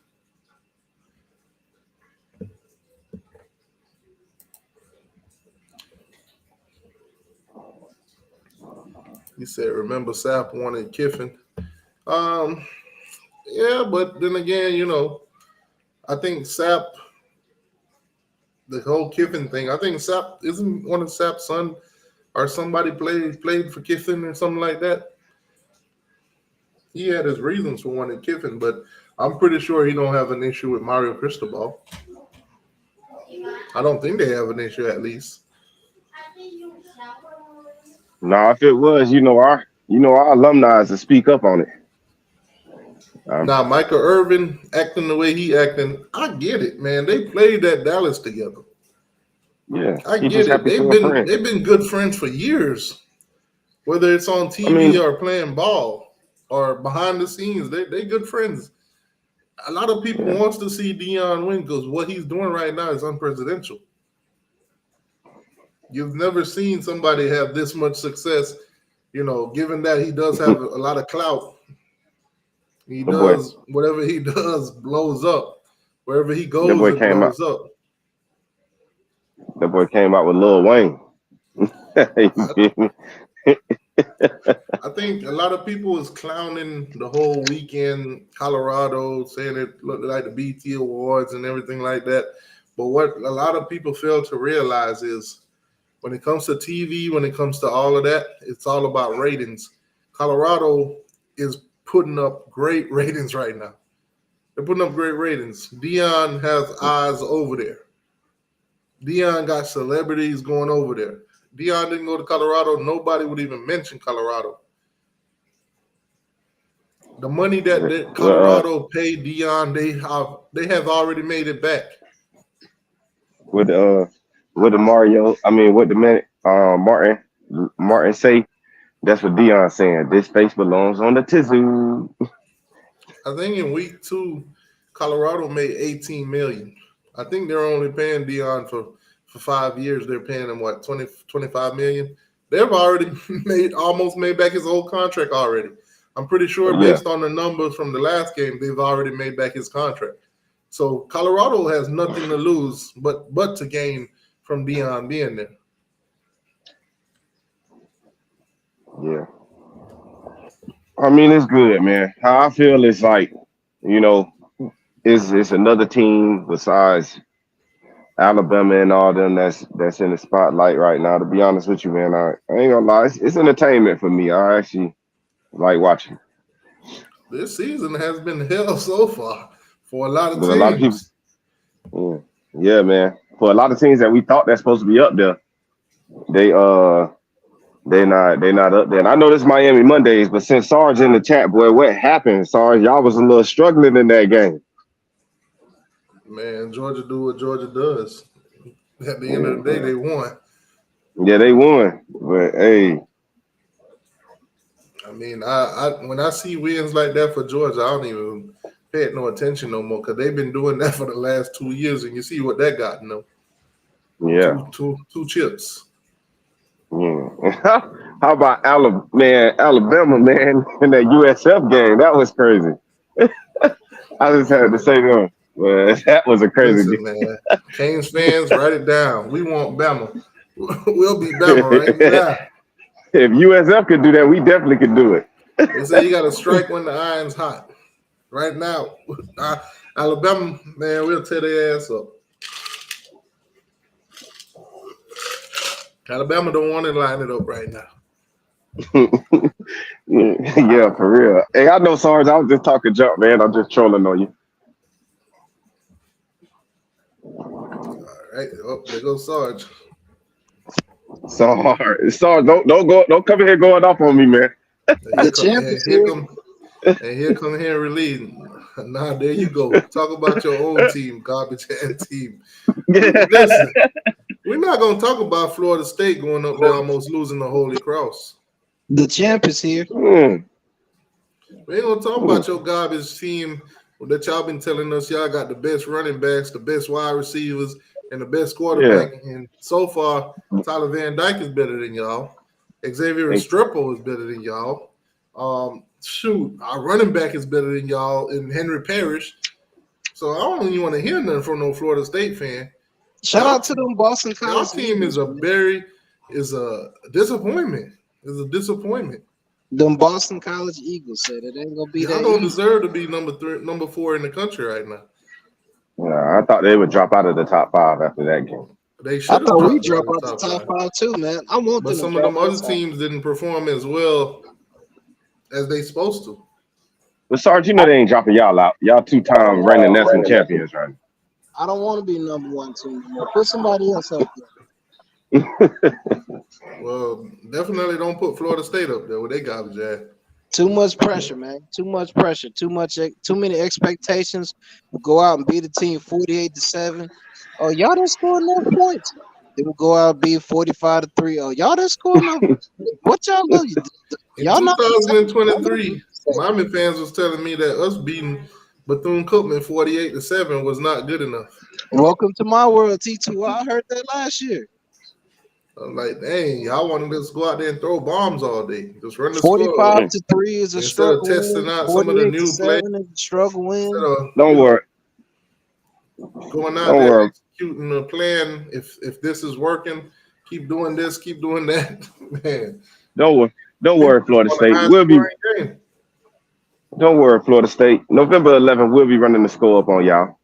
You said remember Sapp wanted Kiffin. Um, yeah, but then again, I think Sapp, the whole Kiffin thing. I think Sapp isn't one of Sapp's son or somebody played for Kiffin or something like that. He had his reasons for wanting Kiffin, but I'm pretty sure he don't have an issue with Mario Cristobal. I don't think they have an issue at least. Now, if it was, our alumni to speak up on it. Um, Now Michael Irvin acting the way he acting, I get it, man. They played at Dallas together. yeah, I he just get it. happy They've for a been friend. they've been good friends for years. Whether it's on I TV mean, or playing ball or behind the scenes, they good friends. A lot of people yeah, wants to see Dion win because what he's doing right now is unprecedented. You've never seen somebody have this much success. Given that he does have a lot of clout, he the boy, does whatever he does blows up. Wherever he the goes, boy it came out. blows up. The boy came out with Lil Wayne. You I, feel me? I think a lot of people was clowning the whole weekend, Colorado, saying it looked like the BT Awards and everything like that. But what a lot of people fail to realize is when it comes to TV, when it comes to all of that, it's all about ratings. Colorado is putting up great ratings right now. They're putting up great ratings. Dion has eyes over there. Dion got celebrities going over there. Dion didn't go to Colorado. Nobody would even mention Colorado. The money that Well, Colorado paid Dion, they have already made it back. with with the Mario, with the man, Martin say that's what Dion saying. This space belongs on the tizoo. I think in week 2, Colorado made 18 million. I think they're only paying Dion for 5 years. They're paying him what 25 million. They've already almost made back his whole contract already. I'm pretty sure Yeah, based on the numbers from the last game, they've already made back his contract. So Colorado has nothing to lose but to gain from Dion being there. yeah. It's good, man. How I feel is like, you know, it's another team besides Alabama and all them that's in the spotlight right now. To be honest with you, man, I ain't gonna lie, it's entertainment for me. I actually like watching, This season has been hell so far for a lot of but a lot of people, teams. Yeah. Yeah, man. For a lot of teams that we thought that's supposed to be up there, they they not up there. And I know this Miami Mondays, but since Sarge in the chat, boy, what happened, Sarge? Y'all was a little struggling in that game. Man, Georgia do what Georgia does. At the end of the day, Yeah, they won. yeah, they won. But hey, I mean, I when I see wins like that for Georgia, I don't even pay it no attention no more because they've been doing that for the last 2 years, and you see what that got them. yeah. Two chips. Yeah. How about Alabama, man, in that USF game? That was crazy. I just had to say that. Well, that was a crazy Listen, man, Canes fans, write it down. We want Bama. We'll be Bama right game. now. If USF could do that, we definitely could do it. They say you got to strike when the iron's hot. Right now, Alabama, man, we'll tear their ass up. Alabama don't want to line it up right now. Yeah, for real. Hey, I know, Sarge. I was just talking junk, man. I'm just trolling on you. All right. Oh, there goes Sarge. Sarge, don't come in here going off on me, man. Here The come, champ and is here here. come, and here come Henry Lee. Now there you go. Talk about your own team, garbage hand team. Listen, we're not gonna talk about Florida State going up there almost losing the Holy Cross. The champ is here. Mm, We ain't gonna talk mm, about your garbage team that y'all been telling us y'all got the best running backs, the best wide receivers, and the best yeah. quarterback. And so far, Tyler Van Dyke is better than y'all. Xavier Hey, Restrepo is better than y'all. Shoot, our running back is better than y'all, and Henry Parrish. So I don't even want to hear nothing from no Florida State fan. Shout Y'all, out to them Boston y'all College team Eagles, man. is a disappointment. Is a disappointment. Them Boston College Eagles said it ain't gonna be Y'all that don't easy. deserve to be number 4 in the country right now. yeah, I thought they would drop out of the top five after that game. They I should have thought we dropped out drop of the out the top top 5. five too, man. I want But them to some of drop them out other the top. teams didn't perform as well as they supposed to. But Sarge, you know they ain't dropping y'all out. Y'all two-time reigning national champions, right? I don't want to be number one team anymore. Put somebody else up there. Well, definitely don't put Florida State up there with they garbage ass. Too much pressure, man. Too much pressure. Too many expectations. We'll go out and beat the team 48-7. Oh, y'all didn't score enough points. They will go out and beat 45-3. Oh, y'all didn't score enough. What y'all do? In Y'all not the same. Y'all not 2023, the same. Miami fans was telling me that us beating Bethune-Cookman 48-7 was not good enough. Welcome to my world, T2. I heard that last year. I'm like, dang, y'all wanted us to go out there and throw bombs all day. Just run the score 45-3 is a instead of struggle testing win. out some of the new plays. 48-7 is a struggle Instead win. of, Don't worry. going out Don't there worry. executing a plan. If this is working, keep doing this, keep doing that. Man, Don't worry. Don't we worry, Florida won a State. high scoring game. Don't worry, Florida State. November 11th, we'll be running the score up on y'all.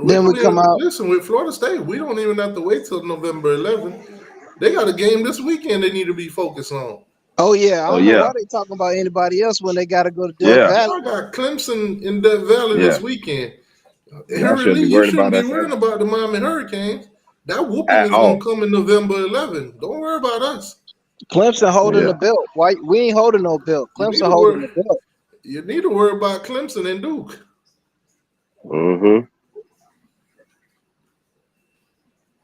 We Then we don't come even out. listen with Florida State. We don't even have to wait till November 11th. They got a game this weekend they need to be focused on. Oh yeah, I Oh don't know yeah, why they talking about anybody else when they got to go to Death yeah, Valley. Y'all got Clemson in Death Valley yeah. this weekend. Y'all Henry should Lee, be you worried shouldn't about be us worrying about the Miami Hurricanes. That whooping at is gonna all. come in November 11th. Don't worry about us. Clemson holding the Yeah. belt. Why we ain't holding no belt? You need Clemson to holding worry. the belt. You need to worry about Clemson and Duke. Mm-hmm.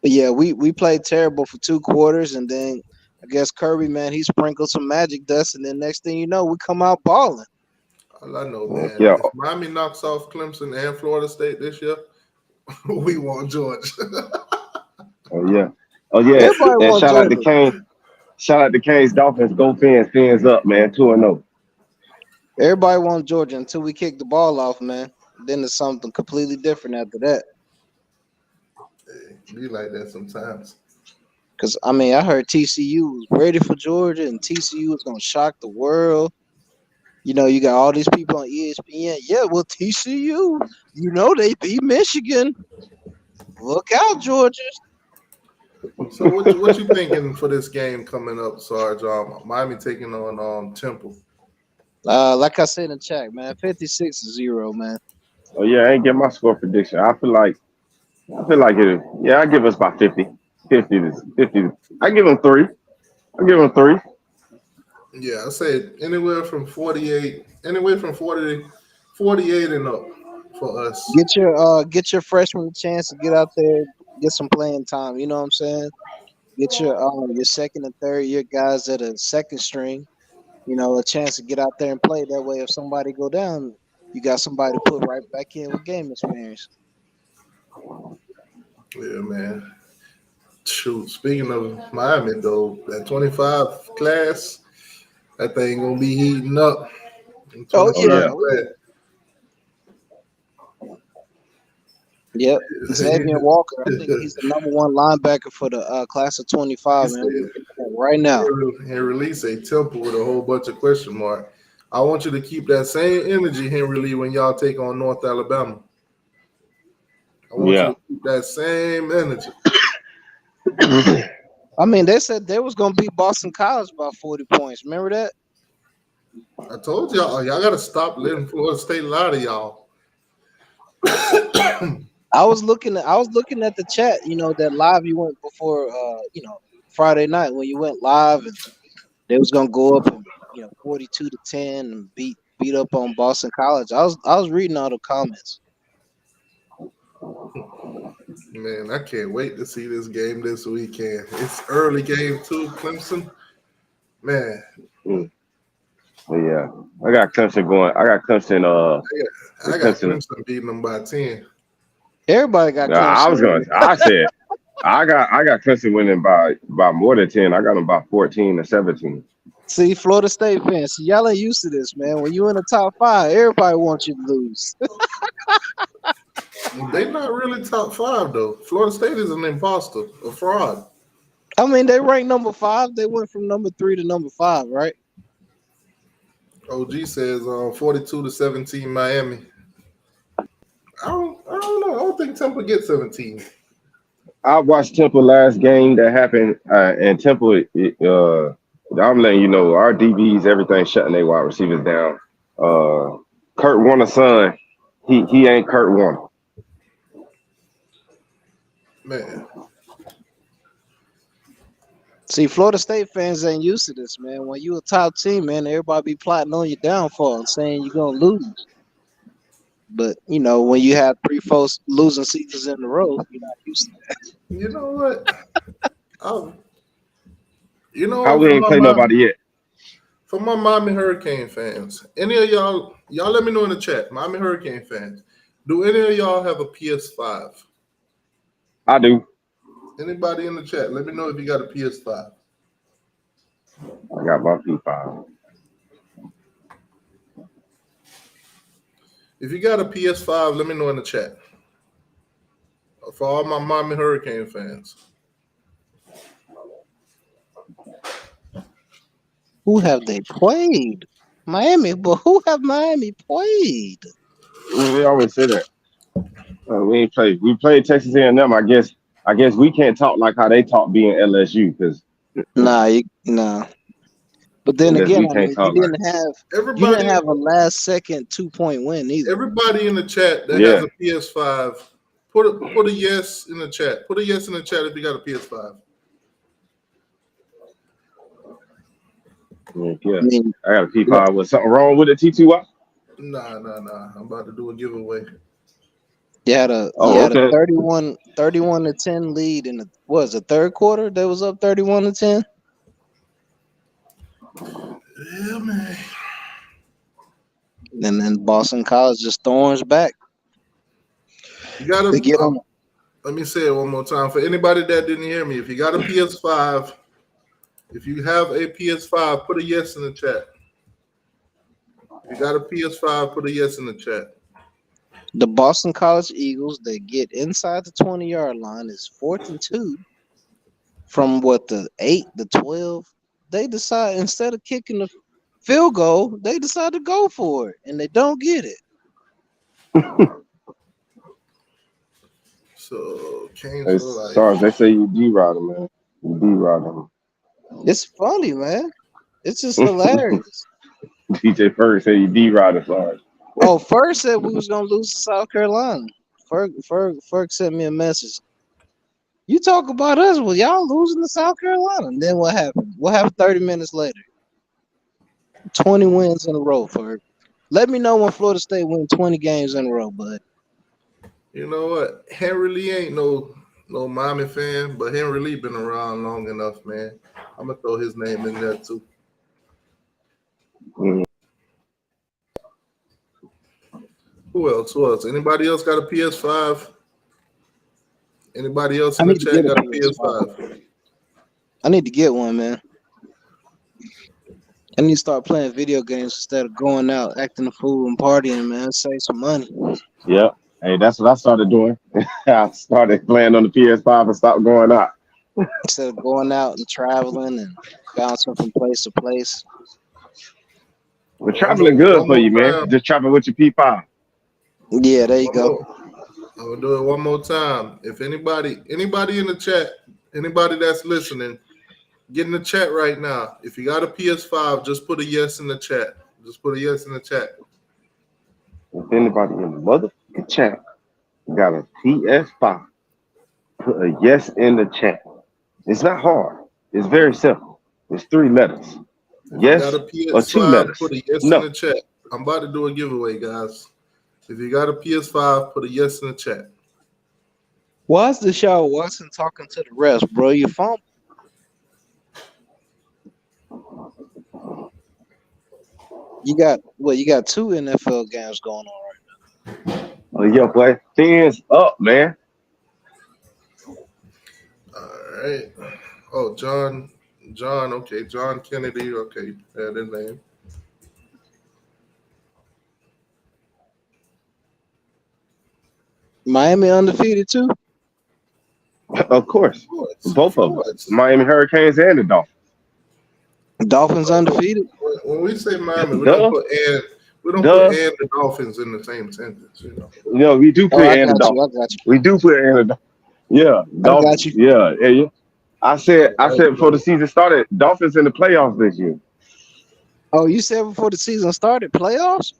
But yeah, we played terrible for 2 quarters, and then I guess Kirby, man, he sprinkled some magic dust, and then next thing you know, we come out balling. All I know, man, Yeah. if Miami knocks off Clemson and Florida State this year, we want Georgia. Oh yeah. Oh yeah. Everybody And want shout out to Georgia. Kane. Shout out to Kane's Dolphins. Go Fins. Fins up, man. 2-0. Everybody want Georgia until we kick the ball off, man. Then it's something completely different after that. Be like that sometimes. Cause I mean, I heard TCU was ready for Georgia, and TCU was gonna shock the world. You know, you got all these people on ESPN. Yeah, well, TCU, you know, they beat Michigan. Look out, Georgia. So what you thinking for this game coming up, Sarge? Miami taking on Temple. Like I said in chat, man, 56-0, man. Oh yeah. I ain't get my score prediction. I feel like I feel like it. Yeah, I give us about 50. 50. I give them three. I give them three. Yeah, I say anywhere from 48, anywhere from 40, 48 and up for us. Get your freshman a chance to get out there, get some playing time. You know what I'm saying? Get your second and third year guys at a second string. You know, a chance to get out there and play. That way, if somebody go down, you got somebody to put right back in with game experience. Yeah, man. Shoot, speaking of Miami though, that 25 class, that thing gonna be heating up in Oh 25 Oh yeah, yeah. oh yeah. class. Yep. Xavier Walker, I think he's the number one linebacker for the class of He 25, man. said I'm looking at that right now. he released a temple with a whole bunch of question mark. I want you to keep that same energy, Henry Lee, when y'all take on North Alabama. I want you Yeah. to keep that same energy. I mean, they said they was gonna beat Boston College by 40 points. Remember that? I told y'all gotta stop letting Florida State lie to y'all. I was looking at the chat, that live you went before Friday night when you went live and they was gonna go up and 42-10 and beat up on Boston College. I was reading all the comments. Man, I can't wait to see this game this weekend. It's early game too, Clemson. Man, Mm. But yeah, I got Clemson going. I got Clemson. I got Clemson. Clemson beating them by 10. Everybody got I Clemson was going. winning. I said I got Clemson winning by more than 10. I got them by 14-17. See, Florida State fans, see, y'all ain't used to this, man. When you in the top five, everybody wants you to lose. They're not really top five though. Florida State is an imposter, a fraud. I mean, they ranked number 5. They went from number 3 to number 5, right? OG says 42-17 Miami. I don't know. I don't think Temple gets 17. I watched Temple last game that happened, and Temple. I'm letting you know, our DBs, everything shutting their wide receivers down. Kurt Warner's son, he ain't Kurt Warner. Man, See, Florida State fans ain't used to this, man. When you a top team, man, everybody be plotting on your downfall and saying you're gonna lose. But when you have 3, 4 losing seasons in a row, you're not used to that. you know what? I, How we ain't play nobody yet? for my Miami Hurricane fans, any of y'all let me know in the chat. Miami Hurricane fans, do any of y'all have a PS5? I do. Anybody in the chat, let me know if you got a PS5. I got my P5. If you got a PS5, let me know in the chat. For all my Miami Hurricane fans. Who have they played? Miami, but who have Miami played? We always say that. We ain't played. We played Texas A&M. I guess we can't talk like how they talk being LSU because Nah. But I then guess again, we I can't mean, you talk like. didn't Everybody have a last second 2-point win either. everybody in the chat that Yeah. has a PS5, put a yes in the chat. Put a yes in the chat if you got a PS5. Yeah. I mean, I got a P5. Was something wrong with the T2Y? Nah. I'm about to do a giveaway. you had a Oh, okay. 31-10 lead in the third quarter. They was up 31-10. Yeah, man. And then Boston College just thorns back. You gotta They get on. let me say it one more time. For anybody that didn't hear me, if you got a PS5, if you have a PS5, put a yes in the chat. If you got a PS5, put a yes in the chat. The Boston College Eagles, they get inside the 20-yard line. It's 4th and 2 from the 8, the 12. They decide instead of kicking the field goal, they decide to go for it, and they don't get it. So Canes Hey, for life. Sarge, they say you D-Rider, man. You D-Rider. It's funny, man. It's just hilarious. DJ Ferg said you D-Rider, Sarge. Oh, first said we was gonna lose to South Carolina. Ferg sent me a message. You talk about us, well, y'all losing to South Carolina. And then what happened? What happened 30 minutes later? 20 wins in a row, Ferg. Let me know when Florida State win 20 games in a row, bud. You know what? Henry Lee ain't no Miami fan, but Henry Lee been around long enough, man. I'm gonna throw his name in there too. Mhm. Who else? Who else? Anybody else got a PS5? Anybody else I in the need to chat get a got a PS5. PS5? I need to get one, man. I need to start playing video games instead of going out, acting a fool and partying, man. Save some money. Yeah. Hey, that's what I started doing. I started playing on the PS5 and stopped going out. Instead of going out and traveling and bouncing from place to place. But traveling good One for more you, man. time. Just travel with your P5. Yeah, there you One go. more. I'm gonna do it one more time. If anybody in the chat, anybody that's listening, get in the chat right now. If you got a PS5, just put a yes in the chat. Just put a yes in the chat. If anybody in the motherfucking chat got a PS5, put a yes in the chat. It's not hard. It's very simple. It's 3 letters. If you got Yes a or 2 PS5, letters. put a yes in No. the chat. I'm about to do a giveaway, guys. If you got a PS5, put a yes in the chat. Why is Deshaun Watson talking to the refs, bro? Your phone. You got 2 NFL games going on right Oh, yeah, boy. Fins up, man. All right. Oh, John. Okay, John Kennedy. Okay, yeah, their name. now. Miami undefeated too. Of course. Of Both of them. course. Miami Hurricanes and the Dolphins. Dolphins undefeated. When we say Miami, we Duh. don't put and the Dolphins in the same sentence. You know, we do put Oh, I and the got you. I Dolphins. got you. We do put and the Dolphins. Yeah, I got Dolphins. you. Yeah. I said All right, before the season started, Dolphins in the playoffs this year. Oh, you said before the season started, playoffs?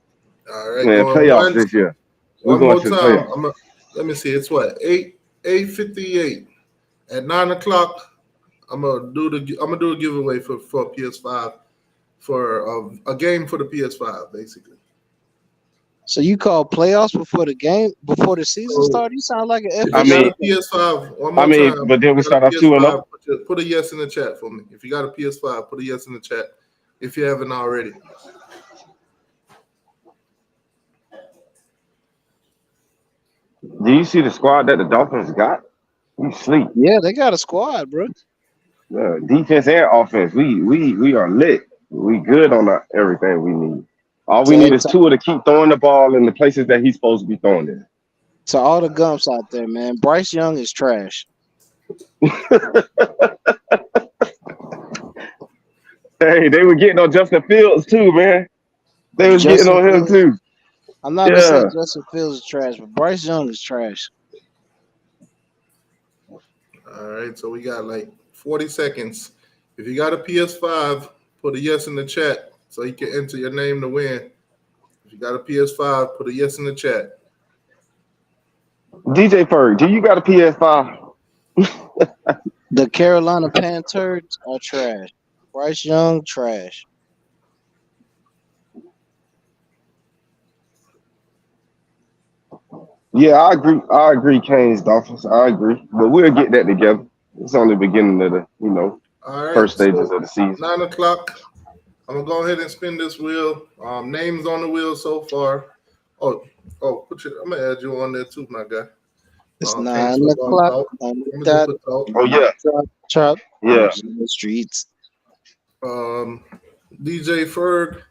all right, Man, going playoffs once. this year. We're One going more to the time. playoffs. Let me see. It's what 8:58 at 9:00. I'm gonna do a giveaway for PS5 for a game for the PS5 basically. So you call playoffs before the season So started? You sound like an if I you got mean, a PS5, one more time. but then we If you got start a off 2-0. PS5, put a yes in the chat for me. If you got a PS5, put a yes in the chat if you haven't already. Do you see the squad that the Dolphins got? We sleep. Yeah, they got a squad, bro. Defense and offense. We are lit. We good on everything we need. All we So, need is Tua to keep throwing the ball in the places that he's supposed to be throwing it. to all the gumps out there, man, Bryce Young is trash. Hey, they were getting on Justin Fields too, man. They was getting Justin on him Fields. too. I'm not gonna say Justin Fields is trash, but Bryce Young is trash. All right, so we got like 40 seconds. If you got a PS5, put a yes in the chat so you can enter your name to win. If you got a PS5, put a yes in the chat. DJ Ferg, do you got a PS5? The Carolina Panthers are trash. Bryce Young, trash. Yeah, I agree. I agree, Canes, Dolphins. I agree. But we'll get that together. It's only the beginning of the, All right, first stages so of the season. 9:00. I'm gonna go ahead and spin this wheel. Names on the wheel so far. Oh, I'm gonna add you on there too, my guy. It's Can't 9:00 talk. on Let me that just put talk. Oh yeah, truck yeah. in the streets. DJ Ferg,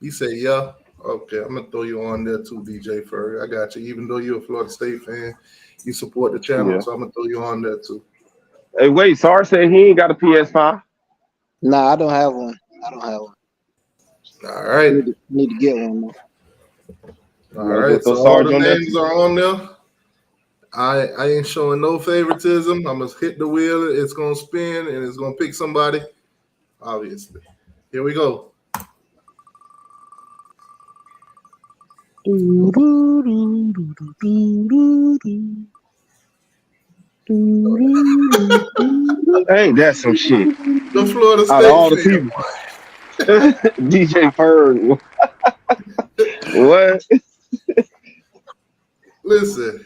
you say yeah. Okay, I'm gonna throw you on there too, DJ Ferg. I got you. Even though you're a Florida State fan, you support the channel, Yeah. so I'm gonna throw you on there too. Hey, wait. Sar said he ain't got a PS5. Nah, I don't have one. All right. Need to get one. All right. So all the names are on there. I ain't showing no favoritism. I'm gonna hit the wheel. It's gonna spin and it's gonna pick somebody. Obviously. Here we go. Ain't that some shit? The Florida Out of State all the fan. people, DJ Ferg, what? Listen, I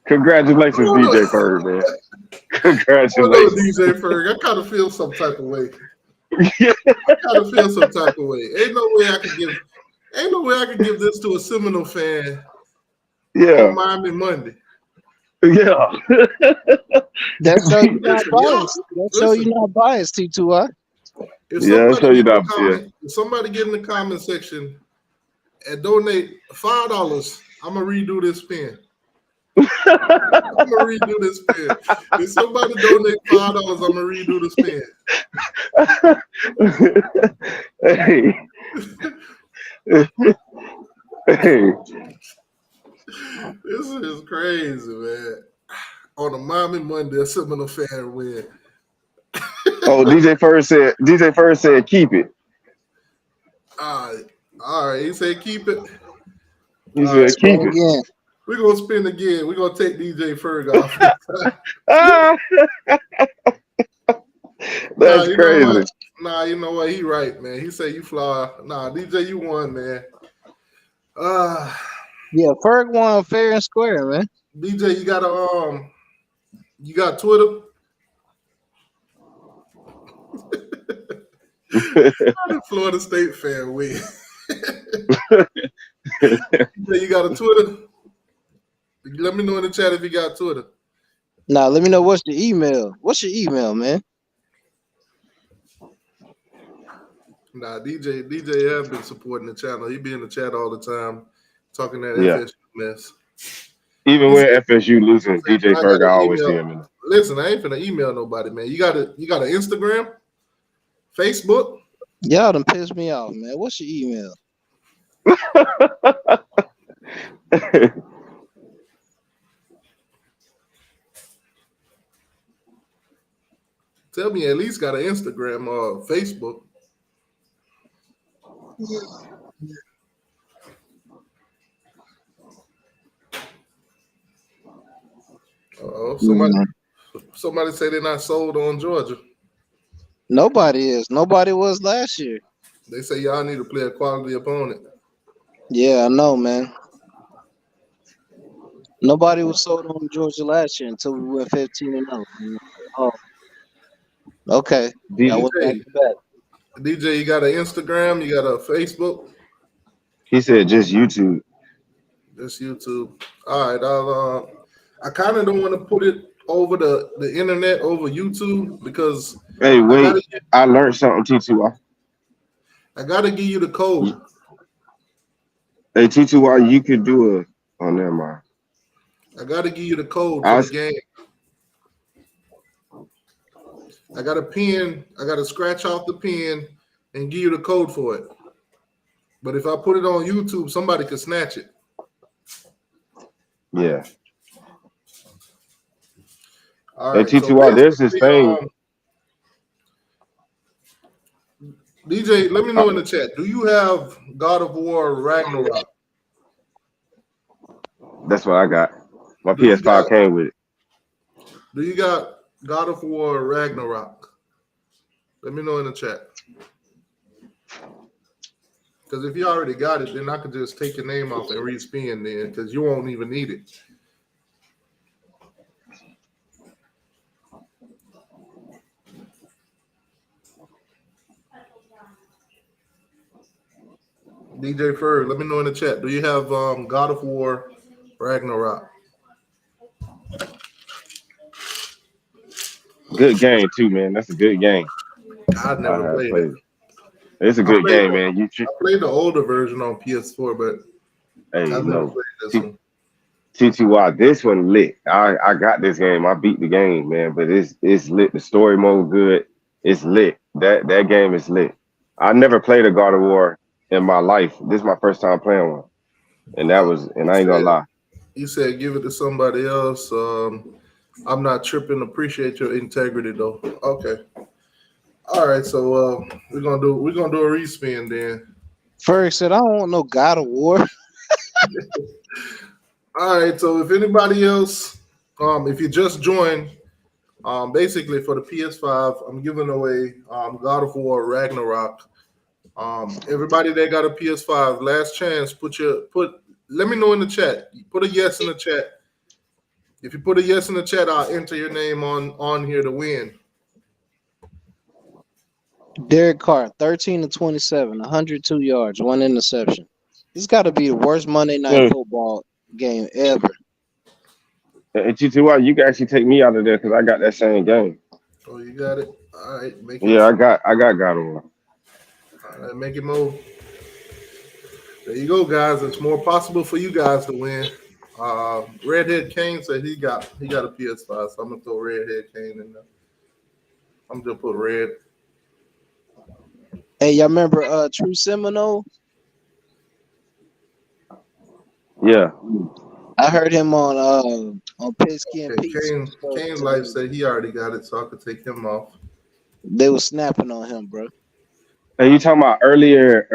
Congratulations, don't know. DJ Ferg, man. I don't know, Congratulations. DJ Ferg. I kind of feel some type of way. Yeah. I kind of feel some type of way. Ain't no way I could give. Ain't no way I could give this to a Seminole fan Yeah. on Miami Monday. Yeah. That show you not Listen, y'all. biased. That show you Listen. not biased, T2I. If Yeah, I'll somebody show you get in the that. Yeah. comment, if somebody get in the comment section and donate $5, I'm gonna redo this pen. I'm gonna redo this pen. If somebody donate $5, I'm gonna redo this pen. Hey. Hey. This is crazy, man. On a Miami Monday, a Seminole fan win. Oh, DJ First said keep it. All right. He said keep it. He All right, said keep Spin it. again. we're gonna spin again. We're gonna take DJ Ferg off. Ah, Nah, that's you know crazy. what? You know what? He right, man. He said you fly. Nah, DJ, you won, man. Yeah, Ferg won fair and square, man. DJ, you got Twitter? How did Florida State fan win? DJ, you got a Twitter? Let me know in the chat if you got Twitter. Now let me know what's your email. What's your email, man? Nah, DJ have been supporting the channel. He be in the chat all the time, talking that Yeah. FSU mess. Even when FSU losing, DJ I Ferg, got I an always see email. him in there. Listen, I ain't finna email nobody, man. You got an Instagram, Facebook? Y'all done pissed me off, man. What's your email? Tell me you at least got an Instagram or Facebook. Oh, somebody say they're not sold on Georgia. Nobody is. Nobody was last year. They say y'all need to play a quality opponent. Yeah, I know, man. Nobody was sold on Georgia last year until we went 15-0. Oh, okay. I went back DJ, to back. DJ, you got an Instagram, you got a Facebook, He said just YouTube. just YouTube. All right, I kind of don't want to put it over the internet, over YouTube, because Hey, wait. I learned something, T2Y. I gotta give you the code. Hey, T2Y, you could do a. Oh, never mind. I gotta give you the code for the game. I got a pen. I got to scratch off the pen and give you the code for it. But if I put it on YouTube, somebody could snatch it. Yeah. All Hey, right. T2Y, there's this thing. DJ, let me know in the chat. Do you have God of War Ragnarok? That's what I got. My PS5 came with it. Do you got God of War Ragnarok? Let me know in the chat. Because if you already got it, then I could just take your name off and respin then, because you won't even need it. DJ Ferg, let me know in the chat. Do you have God of War Ragnarok? Good game too, man. That's a good game. I never played it. It's a good game, man. I played the older version on PS4, but hey, I never played this one. T2Y, this one lit. I got this game. I beat the game, man. But it's lit. The story mode good. It's lit. That game is lit. I never played a God of War in my life. This is my first time playing one, and I ain't gonna lie. You said give it to somebody else. I'm not tripping. Appreciate your integrity though. Okay. All right. So we're gonna do a respin then. Ferg said, "I don't want no God of War." All right. So if anybody else, if you just joined, basically for the PS5, I'm giving away God of War Ragnarok. Everybody that got a PS5, last chance. Let me know in the chat. Put a yes in the chat. If you put a yes in the chat, I'll enter your name on here to win. Derek Carr, 13 to 27, 102 yards, one interception. This got to be the worst Monday Night Yeah. Football game ever. And TTY, you can actually take me out of there because I got that same game. Oh, you got it. All right, make it. Yeah, I got God over. All right, make it move. There you go, guys. It's more possible for you guys to win. Redhead Kane said he got a PS5, so I'm gonna throw Redhead Kane in there. I'm gonna put red. Hey, y'all remember True Seminole? Yeah. I heard him on Pisky and Okay, Pete's show Kane today. Life said he already got it, so I could take him off. They were snapping on him, bro. Are you talking about earlier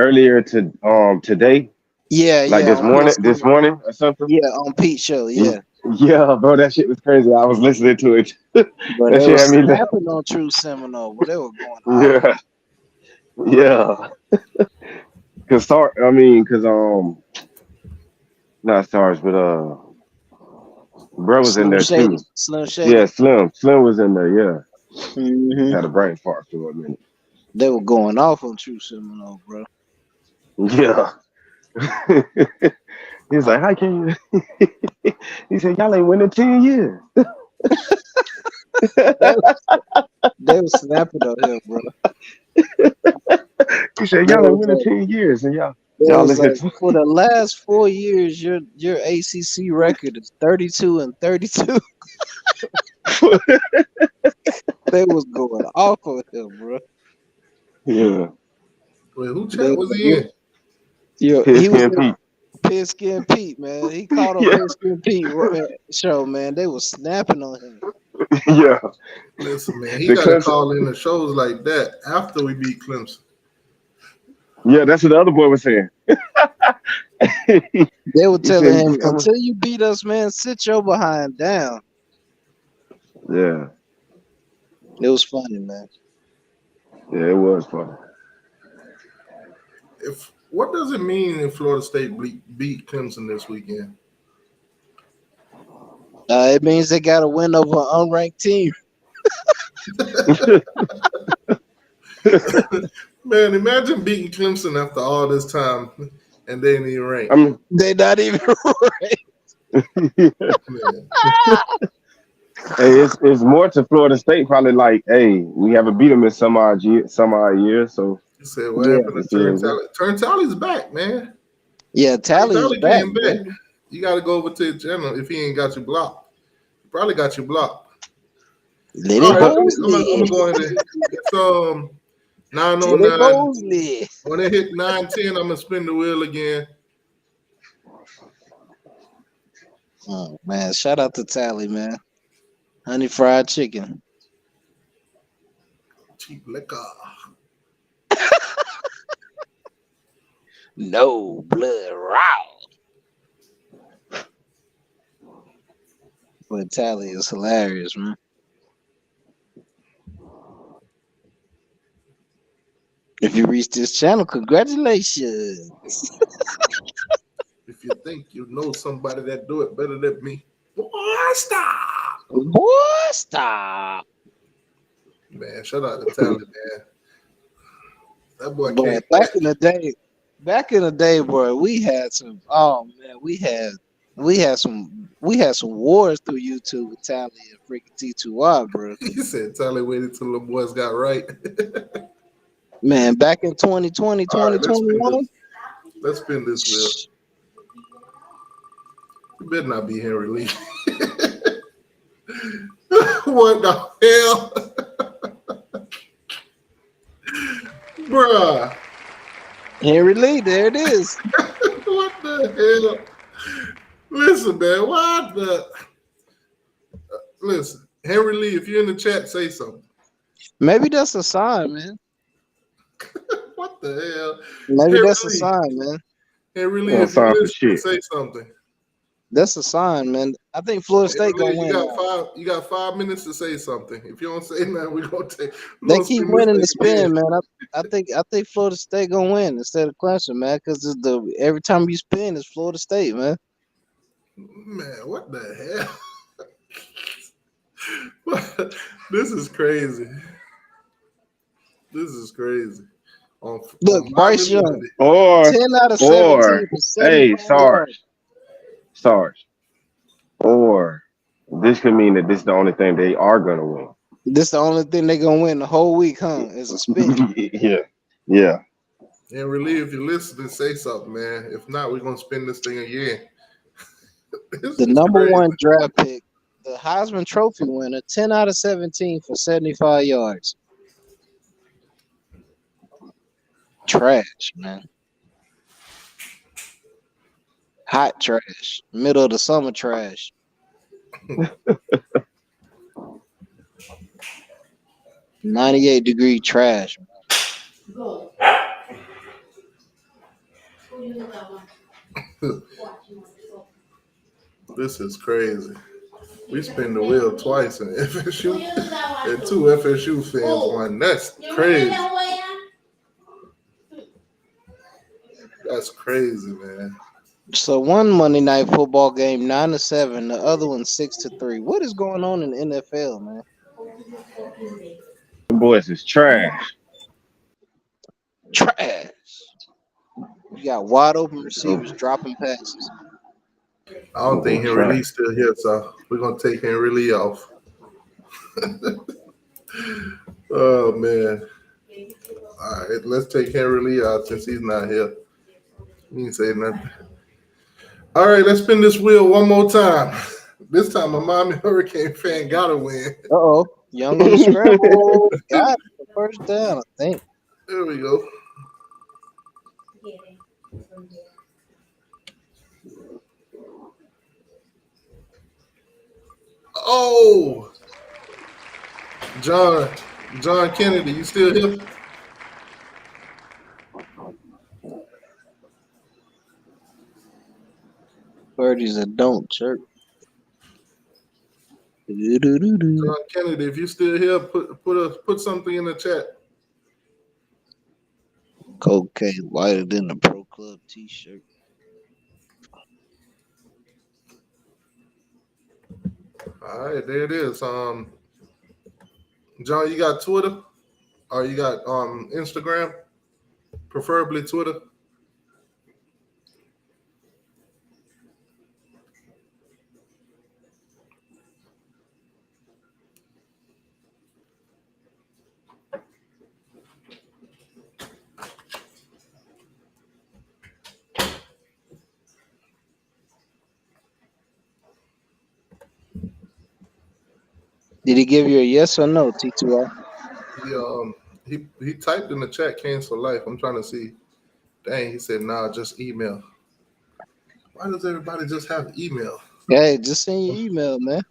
to today? Yeah, Like yeah, on this morning or something? yeah, on Pete's show, yeah. Yeah, bro, that shit was crazy. I was listening to it. But That they shit were had me laugh. snapping on True Seminole, but they were going off. Yeah, yeah. Cause not stars, but bro was in Slim there Shady, too. Slim Yeah, Shady. Slim was in there. Yeah, Hmm. had a brain fart for a minute. They were going off on True Seminole, bro. Yeah. He was like, "How can you?" He said, "Y'all ain't winning 10 years." They, they were snapping on him, bro. He said, They "Y'all ain't was winning like, 10 years, and y'all they y'all was listen like, to." for the last 4 years, your ACC record is 32 and 32. They was going off on him, bro. Yeah, Wait, who They chat was was like, he in? he Piss was and in Pete. Pisky and Pete, man. He called on Yeah, Pisky and Pete show, man. They was snapping on him. yeah. Listen, man, he The got to Clemson. call in the shows like that after we beat Clemson. Yeah, that's what the other boy was saying. They were He telling said, him, until you beat us, man, sit your behind down. "Yeah, It was funny, man. yeah, it was funny." If what does it mean if Florida State beat Clemson this weekend? It means they got to win over an unranked team. Man, imagine beating Clemson after all this time and they ain't even I ranked. mean, They not even hey, Man, it's more to Florida State. Probably like, hey, we haven't beat them in some odd years, so you said what Yeah, happened let's to see Turn how it goes. Tally? Turn Tally's back, man. yeah. Turn Tally is Tally back, came back. man. You got to go over to the channel if he ain't got you blocked. He probably got you blocked. Let All it right, I'm Bosley. gonna go ahead. It's Let it 9:09. Bosley. When it hit 9:10, I'm gonna spin the wheel again. Oh, man, shout out to Tally, man. Honey fried chicken. Cheap liquor. No blood raw. But Tally is hilarious, man. If you reach this channel, congratulations. If you think you know somebody that do it better than me, boy, stop. Boy, stop. Man, shout out to Tally, man. That boy Boy, can't catch. back in the day, boy, we had some. Oh man, we had some wars through YouTube with Tally and freaking T2Y, bro. He said Tally waited till the boys got right. Man, back in 2020, All right, 2021. let's spin this wheel. You better not be Henry Lee. What the hell? Bruh. Henry Lee, there it is. What the hell? Listen, man, why the listen, Henry Lee, if you're in the chat, say something. Maybe that's a sign, man. What the hell? Maybe Henry that's a Lee, sign, man. Henry Lee, Well, if you sign for listen, shit. say something. That's a sign, man. I think Florida Hey, State gonna Relay, win now. you got 5 minutes to say something. If you don't say nothing, we're They gonna keep spin this winning the thing again. spin, man. I think Florida State gonna win instead of Clemson, man. Because every time you spin, it's Florida State, man. Man, what the hell? This is crazy. This is crazy. Look, On Bryce Bible Young, Monday. Or 10 out of 17 or for hey, 75 yards. Sarge. Or this could mean that this is the only thing they are gonna win. This the only thing they gonna win the whole week, huh? Is a spin. Yeah. Yeah. And really, if you're listening, say something, man. If not, we're gonna spin this thing again. This The is number crazy. one draft pick, the Heisman Trophy winner, 10 out of 17 for 75 yards. Trash, man. Hot trash. Middle of the summer trash. 98-degree trash. This is crazy. We spin the wheel twice in FSU, and two FSU fans won. That's crazy. That's crazy, man. So one Monday night football game 9-7, the other one 6-3. What is going on in the NFL, man? Them boys is trash. Trash. You got wide open receivers dropping passes. I don't think Trash. Henry Lee's still here, so we're gonna take Henry Lee off. Oh man. All right, let's take Henry Lee out since he's not here. He ain't say nothing. All right, let's spin this wheel one more time. This time, a Miami Hurricane fan gotta win. Uh-oh. Young on the scramble. Got the first down, I think. There we go. Oh, John Kennedy, you still here? Birdies that don't chirp. Do-do-do-do. John Kennedy, if you still here, put something in the chat. Cocaine lighter than the Pro Club t-shirt. All right, there it is. John, you got Twitter or you got Instagram, preferably Twitter. Did he give you a yes or no, T2R? He typed in the chat cancel life. I'm trying to see. Dang, he said nah, just email. Why does everybody just have email? Hey, just send your email, man.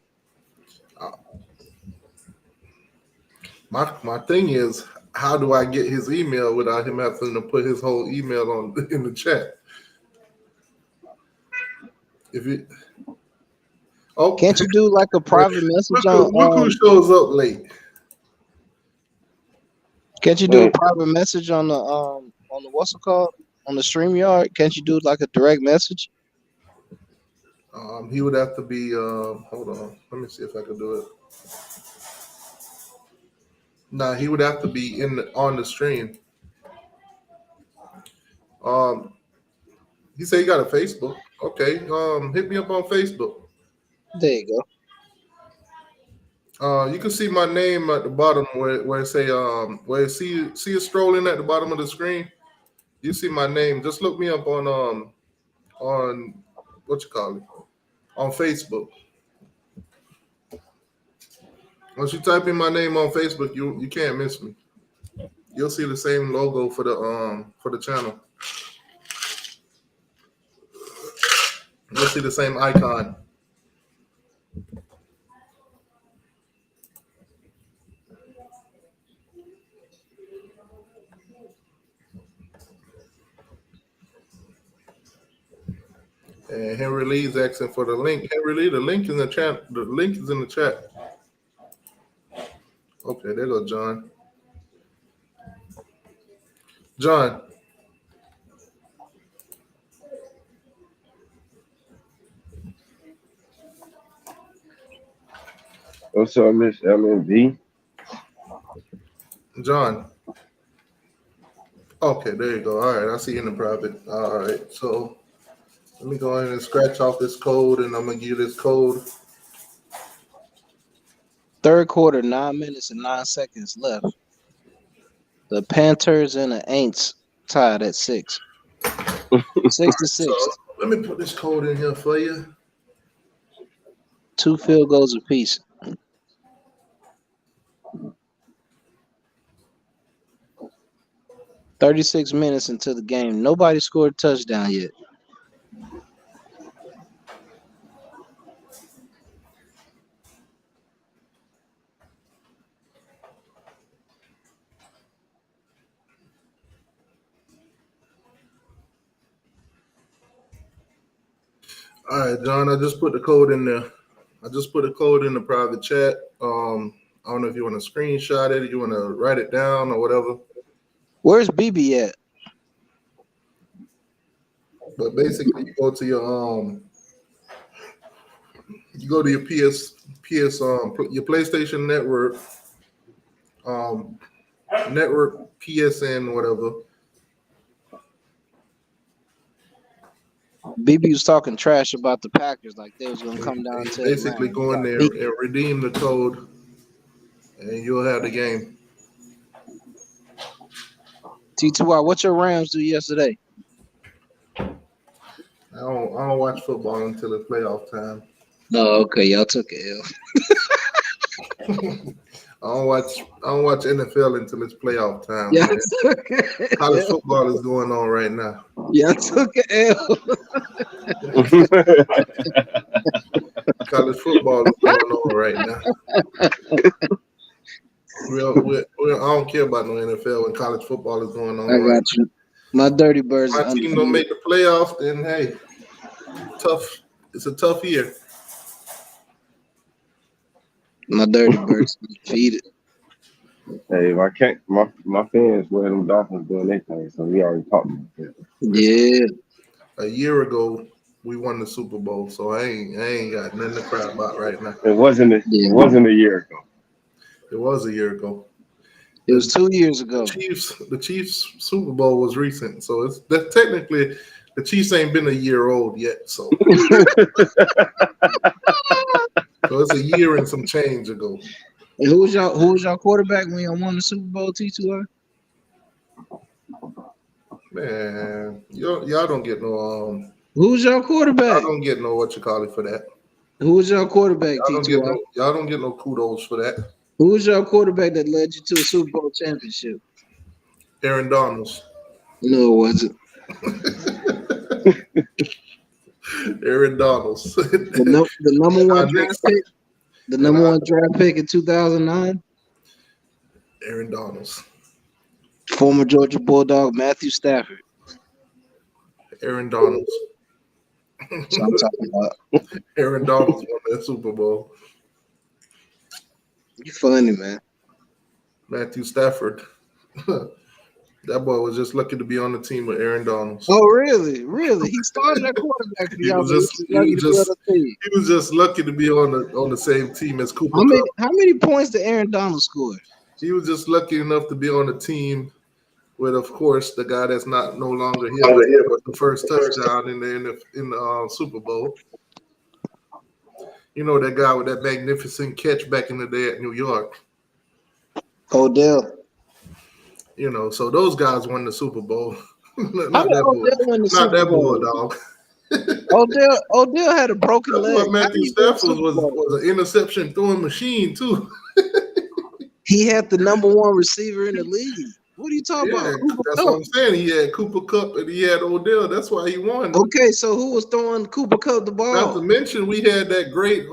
My thing is, how do I get his email without him having to put his whole email on in the chat? If it Can't you do like a private message look who on shows up late. can't you do a Wait, private message on the what's it called? On the StreamYard? Can't you do like a direct message? He would have to be. Hold on, let me see if I can do it. Nah, he would have to be on the stream. He said he got a Facebook. Okay, hit me up on Facebook. There you go. You can see my name at the bottom where it say where it see it strolling at the bottom of the screen. You see my name. Just look me up on what you call it on Facebook. Once you type in my name on Facebook, you can't miss me. You'll see the same logo for the channel. You'll see the same icon. And Henry Lee's asking for the link. Henry Lee, the link is in the chat. The link is in the chat. Okay, there goes John. John. What's up, Miss MMV? John. Okay, there you go. All right, I see you in the private. All right, so let me go ahead and scratch off this code, and I'm gonna give you this code. Third quarter, 9 minutes and 9 seconds left. The Panthers and the Aints tied at 6. 6-6. So let me put this code in here for you. 2 field goals apiece. "36 minutes into the game. Nobody scored a touchdown yet. All right, John. I just put the code in there. I just put a code in the private chat. I don't know if you want to screenshot it, you want to write it down or whatever. Where's BB at? But basically, you go to your your PlayStation network, network PSN, whatever. BB was talking trash about the Packers, like they was gonna come down to Basically, Atlanta. go in there and redeem the code, and you'll have the game. T2Y, what your Rams do yesterday? I don't watch football until it's playoff time. Oh, okay, y'all took it. I don't watch NFL until it's playoff time. Yeah, College football is going on right now. y'all took it. College football is going on right now. I don't care about no NFL when college football is going on. I got you. My Dirty Birds. My team don't make the playoffs, then hey, tough. It's a tough year. My Dirty Birds defeated. Hey, my fans wear them Dolphins doing their thing, so we already talked about that. Yeah. A year ago, we won the Super Bowl, so I ain't got nothing to cry about right now. It wasn't a year ago. It was a year ago. It was 2 years ago. The Chiefs Super Bowl was recent, so that technically the Chiefs ain't been a year old yet. So, so it's a year and some change ago. And who was y'all quarterback when y'all won the Super Bowl, T2R? Man, y'all don't get no Who was y'all quarterback? I don't get no what you call it for that. Who was y'all quarterback, T2R? Y'all don't get no kudos for that. Who was your quarterback that led you to a Super Bowl championship? Aaron Donald. No, it wasn't. Aaron Donald. The number one draft pick. The number one draft pick in 2009. Aaron Donald. Former Georgia Bulldog Matthew Stafford. Aaron Donald. That's what I'm talking about. Aaron Donald won that Super Bowl. You funny, man. Matthew Stafford. That boy was just lucky to be on the team with Aaron Donald. Oh, really? Really? He started that quarterback for y'all. He was just lucky to be on the same team as Cooper Kupp. How many points did Aaron Donald score? He was just lucky enough to be on the team with, of course, the guy that's no longer here, but the first touchdown in the Super Bowl. You know that guy with that magnificent catch back in the day at New York. Odell. You know, so those guys won the Super Bowl. Not that boy, dog. Odell had a broken leg. But Matthew Stafford was an interception throwing machine too. He had the number one receiver in the league. What are you talking about? That's what I'm saying. He had Cooper Kupp and he had Odell. That's why he won. Okay, so who was throwing Cooper Kupp the ball? Not to mention we had that great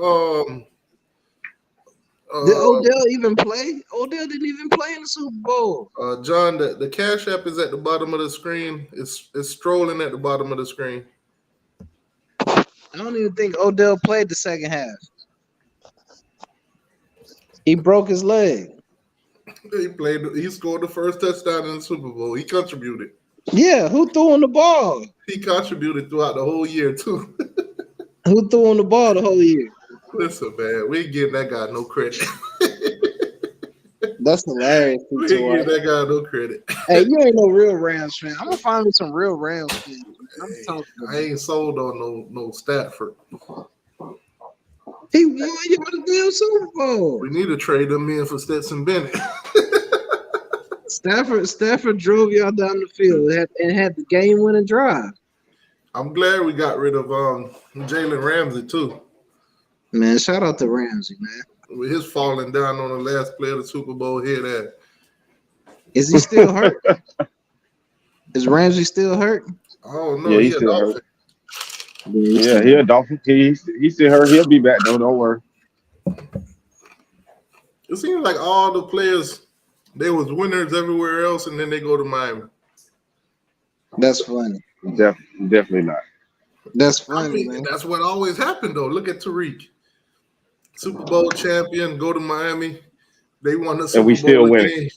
did Odell even play? Odell didn't even play in the Super Bowl. John, the Cash App is at the bottom of the screen. It's strolling at the bottom of the screen. don't even think Odell played the second half. He broke his leg. He scored the first touchdown in the Super Bowl. He contributed. Yeah, who threw him the ball? He contributed throughout the whole year too. Who threw him the ball the whole year? Listen, man, we ain't giving that guy no credit. That's hilarious. We ain't giving that guy no credit. Hey, you ain't no real Rams fan. I'm gonna find me some real Rams fans. I ain't sold on no Stafford. He won you with the damn Super Bowl. We need to trade them in for Stetson Bennett. Stafford drove y'all down the field and had the game-winning drive. I'm glad we got rid of Jalen Ramsey too. Man, shout out to Ramsey, man. With his falling down on the last play of the Super Bowl here, that is he still hurt? Is Ramsey still hurt? Oh no, yeah, he's still Dolphin. hurt. Yeah, he a Dolphin. He's still hurt. He'll be back though. Don't worry. It seems like all the players, they was winners everywhere else, and then they go to Miami. That's funny. Definitely not. That's funny, man. That's what always happened though. Look at Tariq, Super Bowl champion, go to Miami. They won the Super Bowl, and we still win. Game.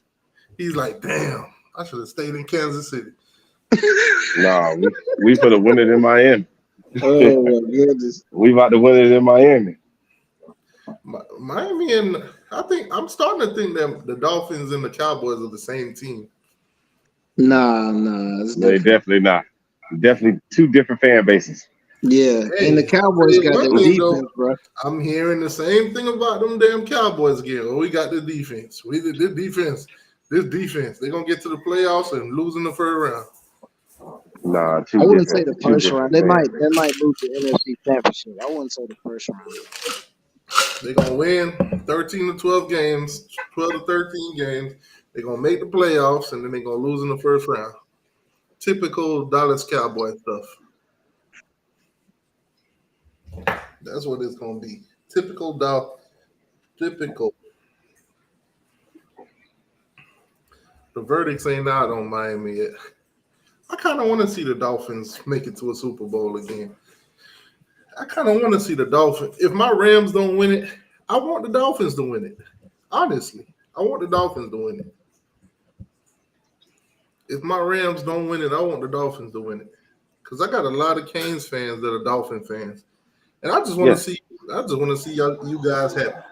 He's like, damn, I should have stayed in Kansas City. Nah, we could have won it in Miami. Oh my goodness. We about to win it in Miami. Miami, and I think I'm starting to think that the Dolphins and the Cowboys are the same team. Nah. They definitely not. Definitely two different fan bases. Yeah, hey, and the Cowboys got their defense, bro. I'm hearing the same thing about them damn Cowboys again. Oh, we got the defense. We did this defense. They're gonna get to the playoffs and lose in the first round. Nah, I wouldn't say the first round. They might lose the NFC Championship. I wouldn't say the first round. They're gonna win 13 to 12 games, 12 to 13 games. They're gonna make the playoffs and then they're gonna lose in the first round. Typical Dallas Cowboy stuff. That's what it's gonna be. Typical. The verdicts ain't out on Miami yet. I kind of want to see the Dolphins make it to a Super Bowl again. I kind of want to see the Dolphins. If my Rams don't win it, I want the Dolphins to win it. Honestly, I want the Dolphins to win it. If my Rams don't win it, I want the Dolphins to win it. Because I got a lot of Canes fans that are Dolphin fans. And I just want to see you guys happy.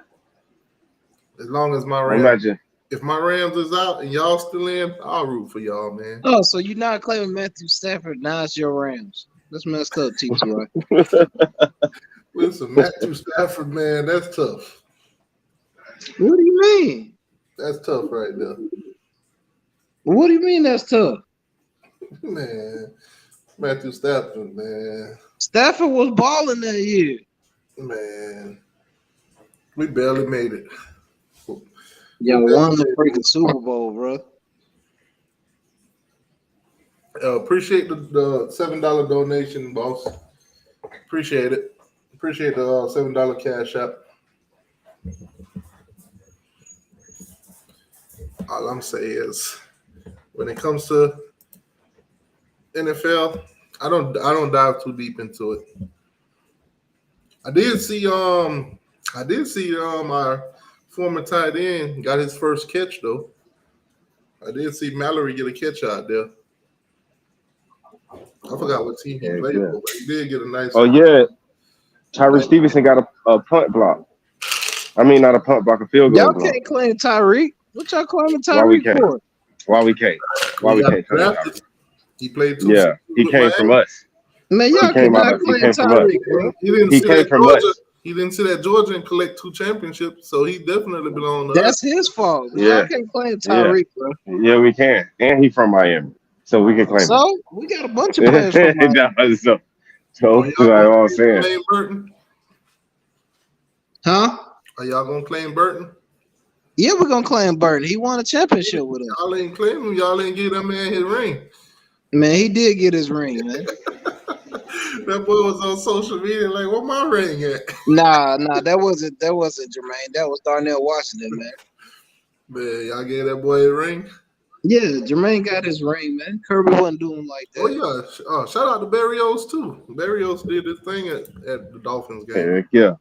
As long as my Rams. Imagine. If my Rams is out and y'all still in, I'll root for y'all, man. Oh, so you're not claiming Matthew Stafford? Now it's your Rams. That's messed up, TTY. Listen, Matthew Stafford, man, that's tough. What do you mean? That's tough right there. What do you mean that's tough? Man, Matthew Stafford, man. Stafford was balling that year. Man, we barely made it. Y'all won the freaking Super Bowl, bro. Appreciate the $7 donation, boss. Appreciate it. Appreciate the $7 cash app. All I'm saying is, when it comes to NFL, I don't dive too deep into it. I did see our former tight end got his first catch though. I did see Mallory get a catch out there. I forgot what team he played for, but he did get a nice. Oh yeah, Tyree Stevenson got a punt block. I mean, not a punt block, a field goal. Y'all block. can't claim Tyreek. What y'all claiming Tyreek for? Why we can't? He played 2 Yeah, he came from us. Man, y'all cannot claim Tyreek, bro. He didn't sit at Georgia and collect 2 championships, so he definitely belongs to us. That's his fault. Yeah. Y'all can't claim Tyreek, bro. Yeah, we can. And he from Miami, so we can claim him. So we got a bunch of players from Miami. so that's all I'm saying. Claim Burton? Huh? Are y'all gonna claim Burton? Yeah, we're gonna claim Burton. He won a championship with us. Y'all ain't claim him. Y'all ain't give that man his ring. Man, he did get his ring, man. That boy was on social media like, "Where my ring at?" Nah, that wasn't Jermaine. That was Darnell Washington, man. Man, y'all gave that boy a ring. Yeah, Jermaine got his ring, man. Kirby wasn't doing like Oh that. yeah, shout out to Barrios too. Barrios did his thing at the Dolphins game. Heck yeah.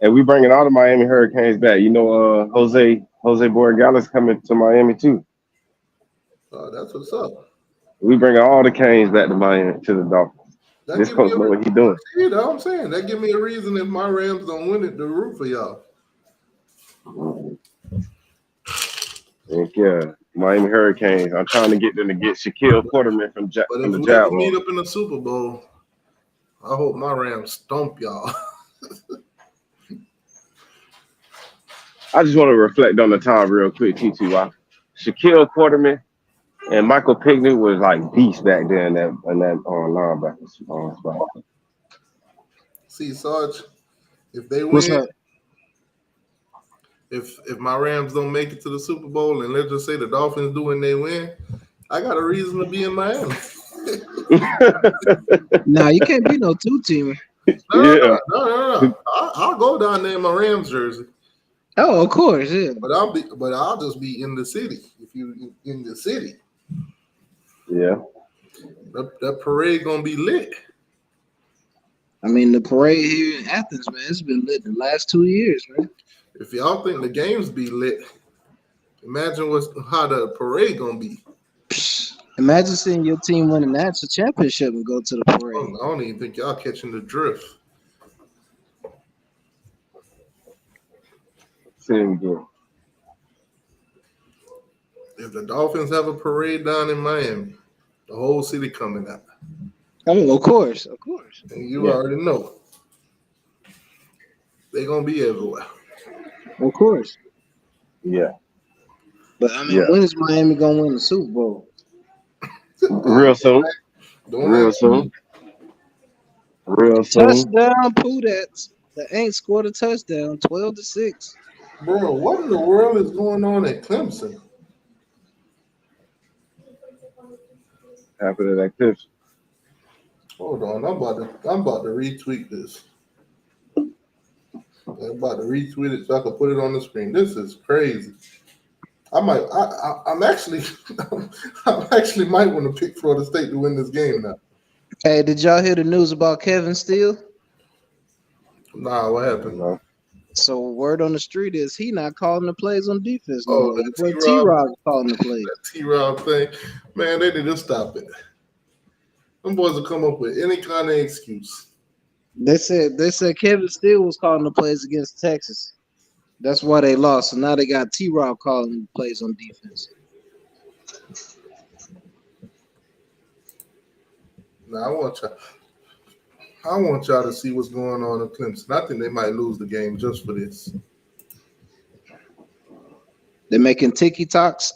And we bringing all the Miami Hurricanes back. You know, Jose Borregales coming to Miami too. That's what's up. We bringing all the Canes back to Miami to the Dolphins. That This give me coach a know what he doing. see, that's what I'm saying. That give me a reason if my Rams don't win it to root for y'all. Heck yeah. Miami Hurricanes. I'm trying to get them to get Shaquille Quarterman from But from if the we ever meet Jaguars. up in the Super Bowl, I hope my Rams stomp y'all. I just want to reflect on the time real quick, T2. Shaquille Quarterman and Michael Pickney was like beasts back there in that linebacker spot. See, Sarge, if they What's win, up? if my Rams don't make it to the Super Bowl, and let's just say the Dolphins do and they win, I got a reason to be in Miami. Nah, you can't be no two-teamer. Yeah. No. I'll go down there in my Rams jersey, Oh, of course, yeah. but I'll just be in the city. If you in the city, Yeah. that parade gonna be lit. I mean, the parade here in Athens, man, it's been lit the last 2 years, man. If y'all think the games be lit, imagine how the parade gonna be. Psh, imagine seeing your team win a national championship and go to the I parade. don't even think y'all catching the drift. Same again. If the Dolphins have a parade down in Miami, the whole city coming out. Oh, of course. And you already know. They gonna be everywhere. Of course. Yeah. But I mean, when is Miami gonna win the Super Bowl? Real soon. Real soon. Touchdown, Poohdats. That ain't scored a touchdown. 12-6. Bro, what in the world is going on at Clemson? After that Clemson. Hold on, I'm about to retweet this. I'm about to retweet it so I can put it on the screen. This is crazy. I'm actually might want to pick Florida State to win this game now. Hey, did y'all hear the news about Kevin Steele? Nah, what happened? No. So word on the street is he not calling the plays on defense no Oh, more. that But T-Rob- T-Rob calling the plays. That T-Rob thing, man, they need to stop it. Them boys will come up with any kind of excuse. They said Kevin Steele was calling the plays against Texas. That's why they lost. So now they got T-Rob calling the plays on defense. Now I want y'all to see what's going on in Clemson. I think they might lose the game just for this. They're making TikToks.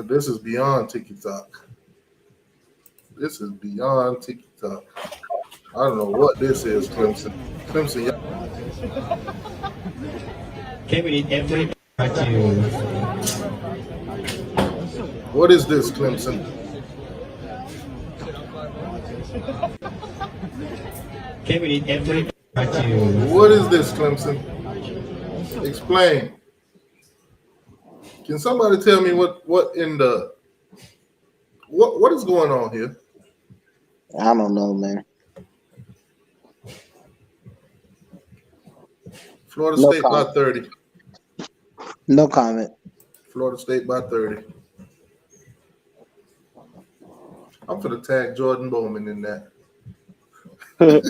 This is beyond TikTok. This is beyond TikTok. I don't know what this is, Clemson. Clemson, Okay, we need everybody to. what is this, Clemson? Okay, we need everybody to. What is this, Clemson? Explain. Can somebody tell me what is going on here? I don't know, man. Florida No State comment. by 30. No comment. Florida State by 30. I'm going to tag Jordan Bowman in that. I'm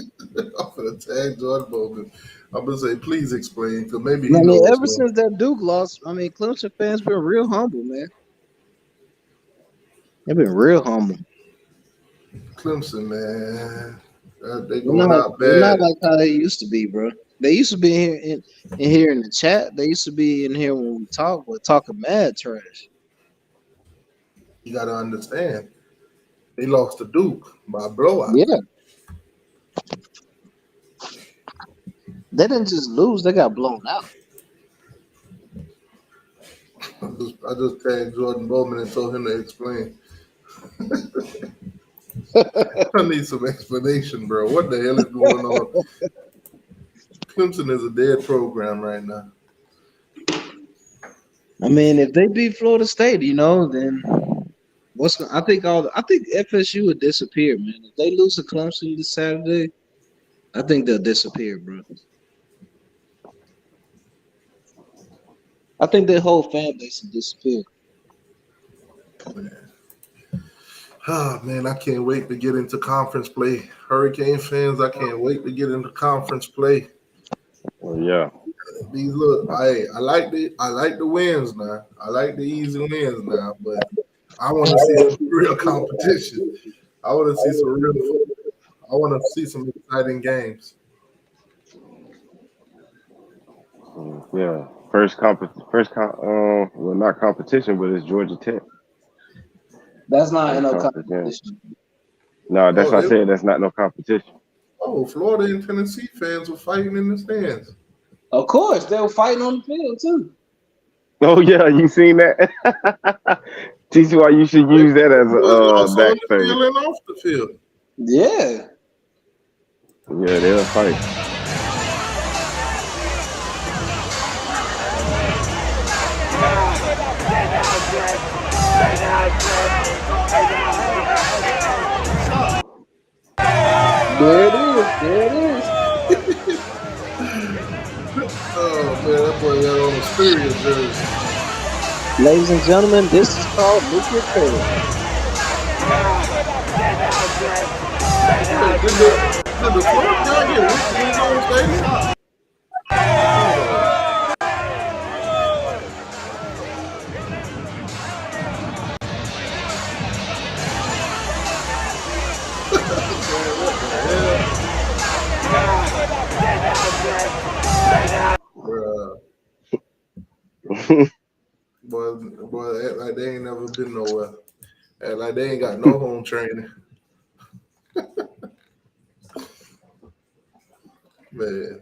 going to tag Jordan Bowman. I'm going to say, please explain, because maybe he I mean, knows. ever since that Duke loss, I mean, Clemson fans been real humble, man. They've been real humble. Clemson, man. They They're going out they're not bad. like how they used to be, bro. They used to be in here in the chat. They used to be in here when we talk. We're talking mad trash. You got to understand. They lost to Duke by a blowout. Yeah. They didn't just lose. They got blown out. I just tagged Jordan Bowman and told him to explain. I need some explanation, bro. What the hell is going on? Clemson is a dead program right now. I mean, if they beat Florida State, then I think FSU would disappear, man. If they lose to Clemson this Saturday, I think they'll disappear, bro. I think their whole fan base will disappear. Oh, man, I can't wait to get into conference play. Hurricane fans, I can't wait to get into conference play. Well, yeah. These look, I like the wins now. I like the easy wins now, but I want to see some real competition. I want to see some real. I want to see some exciting games. Yeah. Well, not competition, but it's Georgia Tech. That's not no competition. No, that's what I said. That's not no competition. Oh, Florida and Tennessee fans were fighting in the stands. Of course, they were fighting on the field too. Oh yeah, you seen that? Teach you why you should use that as a back field and off the field. Yeah. Yeah, they'll fight. There it is. Oh man, that boy got on a stereo jersey. Ladies and gentlemen, this is called Nuclear Fail. Did the Florida guy get whipped in his own stadium? Boy, act like they ain't never been nowhere. Act like they ain't got no home training. Man.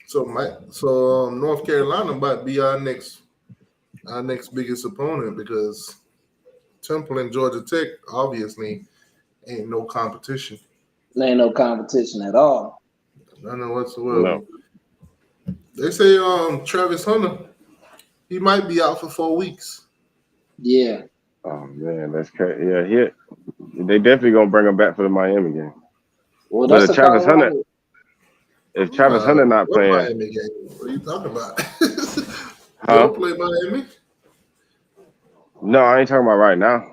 So North Carolina might be our next biggest opponent because Temple and Georgia Tech obviously ain't no competition. There ain't no competition at all. None whatsoever. No. They say Travis Hunter, he might be out for 4 weeks. Yeah. Oh man, that's crazy. Yeah, they definitely gonna bring him back for the Miami game. Well, that's Travis Hunter. If Travis Hunter not playing, Miami game? What are you talking about? Huh? Don't play Miami. No, I ain't talking about right now.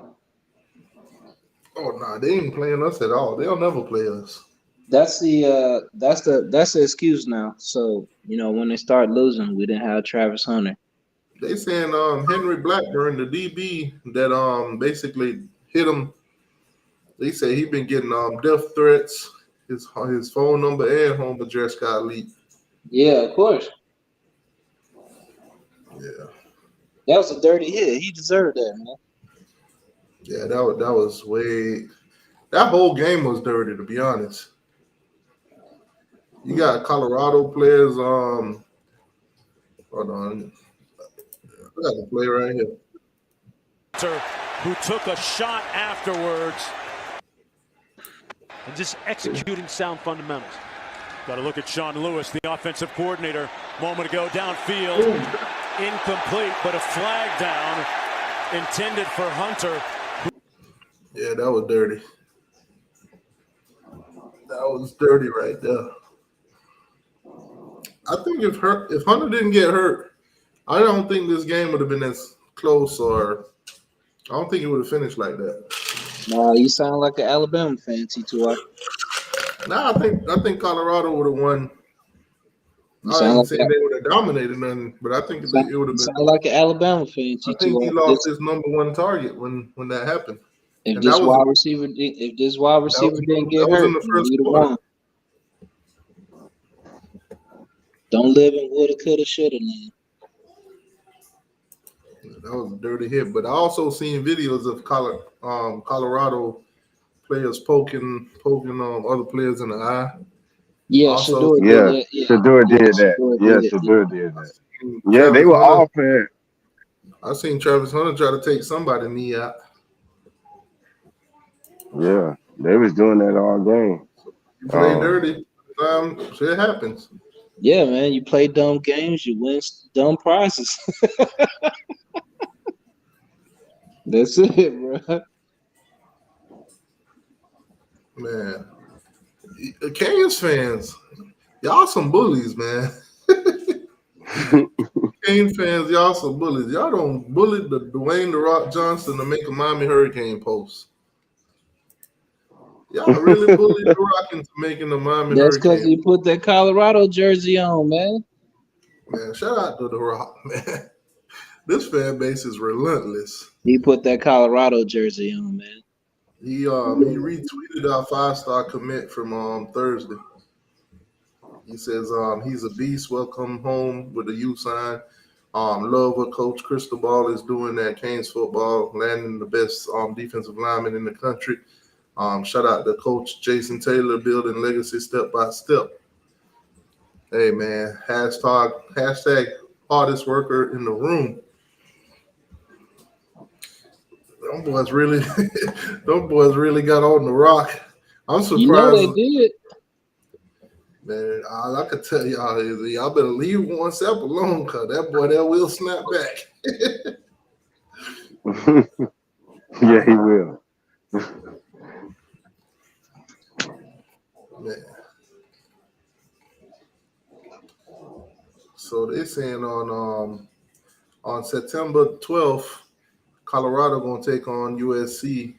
Oh no, they ain't playing us at all. They'll never play us. That's the excuse now. So when they start losing, we didn't have Travis Hunter. They saying Henry Blackburn, the DB that basically hit him. They say he been getting death threats. His phone number and home address got leaked. Yeah, of course. Yeah. That was a dirty hit. He deserved that, man. Yeah, that was way. That whole game was dirty, to be honest. You got Colorado players. Hold on. I got the play right here. Who took a shot afterwards and just executing sound fundamentals. Got to look at Sean Lewis, the offensive coordinator, moment ago downfield. Incomplete, but a flag down intended for Hunter. Yeah, that was dirty. That was dirty right there. I think if Hunter didn't get hurt, I don't think this game would have been as close, or I don't think it would have finished like that. Nah, you sound like an Alabama fan, T2I. Nah, I think Colorado would have won. I ain't saying they would have dominated nothing, but I think it would have been. Sound like an Alabama fan, T2I. I think he lost his number one target when that happened. If this wide receiver didn't get hurt, we'd have won. Don't live in woulda, coulda, shoulda, man. That was a dirty hit, but I also seen videos of Colorado players poking other players in the eye. Yeah, Shador did that. Yeah, Shador did that. Yeah, they were all playing. I seen Travis Hunter try to take somebody's knee out. Yeah. They was doing that all game. You play dirty, shit happens. Yeah, man. You play dumb games, you win dumb prizes. That's it, bro. Man, Canes fans, y'all some bullies, man. Canes fans, y'all some bullies. Y'all don't bully the Dwayne The Rock Johnson to make a Miami Hurricane post. Y'all really bullied The Rock into making a Miami That's because Hurricane. he put that Colorado jersey on, man. Man, shout out to The Rock, man. This fan base is relentless. He put that Colorado jersey on, man. He retweeted our 5-star commit from Thursday. He says he's a beast. Welcome home with a U sign. Love what Coach Cristobal is doing at Canes football, landing the best defensive lineman in the country. Shout out to Coach Jason Taylor, building legacy step by step. Hey man, hashtag hardest worker in the room. Them boys really got on The Rock. I'm surprised. You know they did. Man, all I could tell y'all is y'all better leave one step alone, because that boy there will snap back. Yeah, he will. Man. So they're saying on September 12th, Colorado gonna take on USC.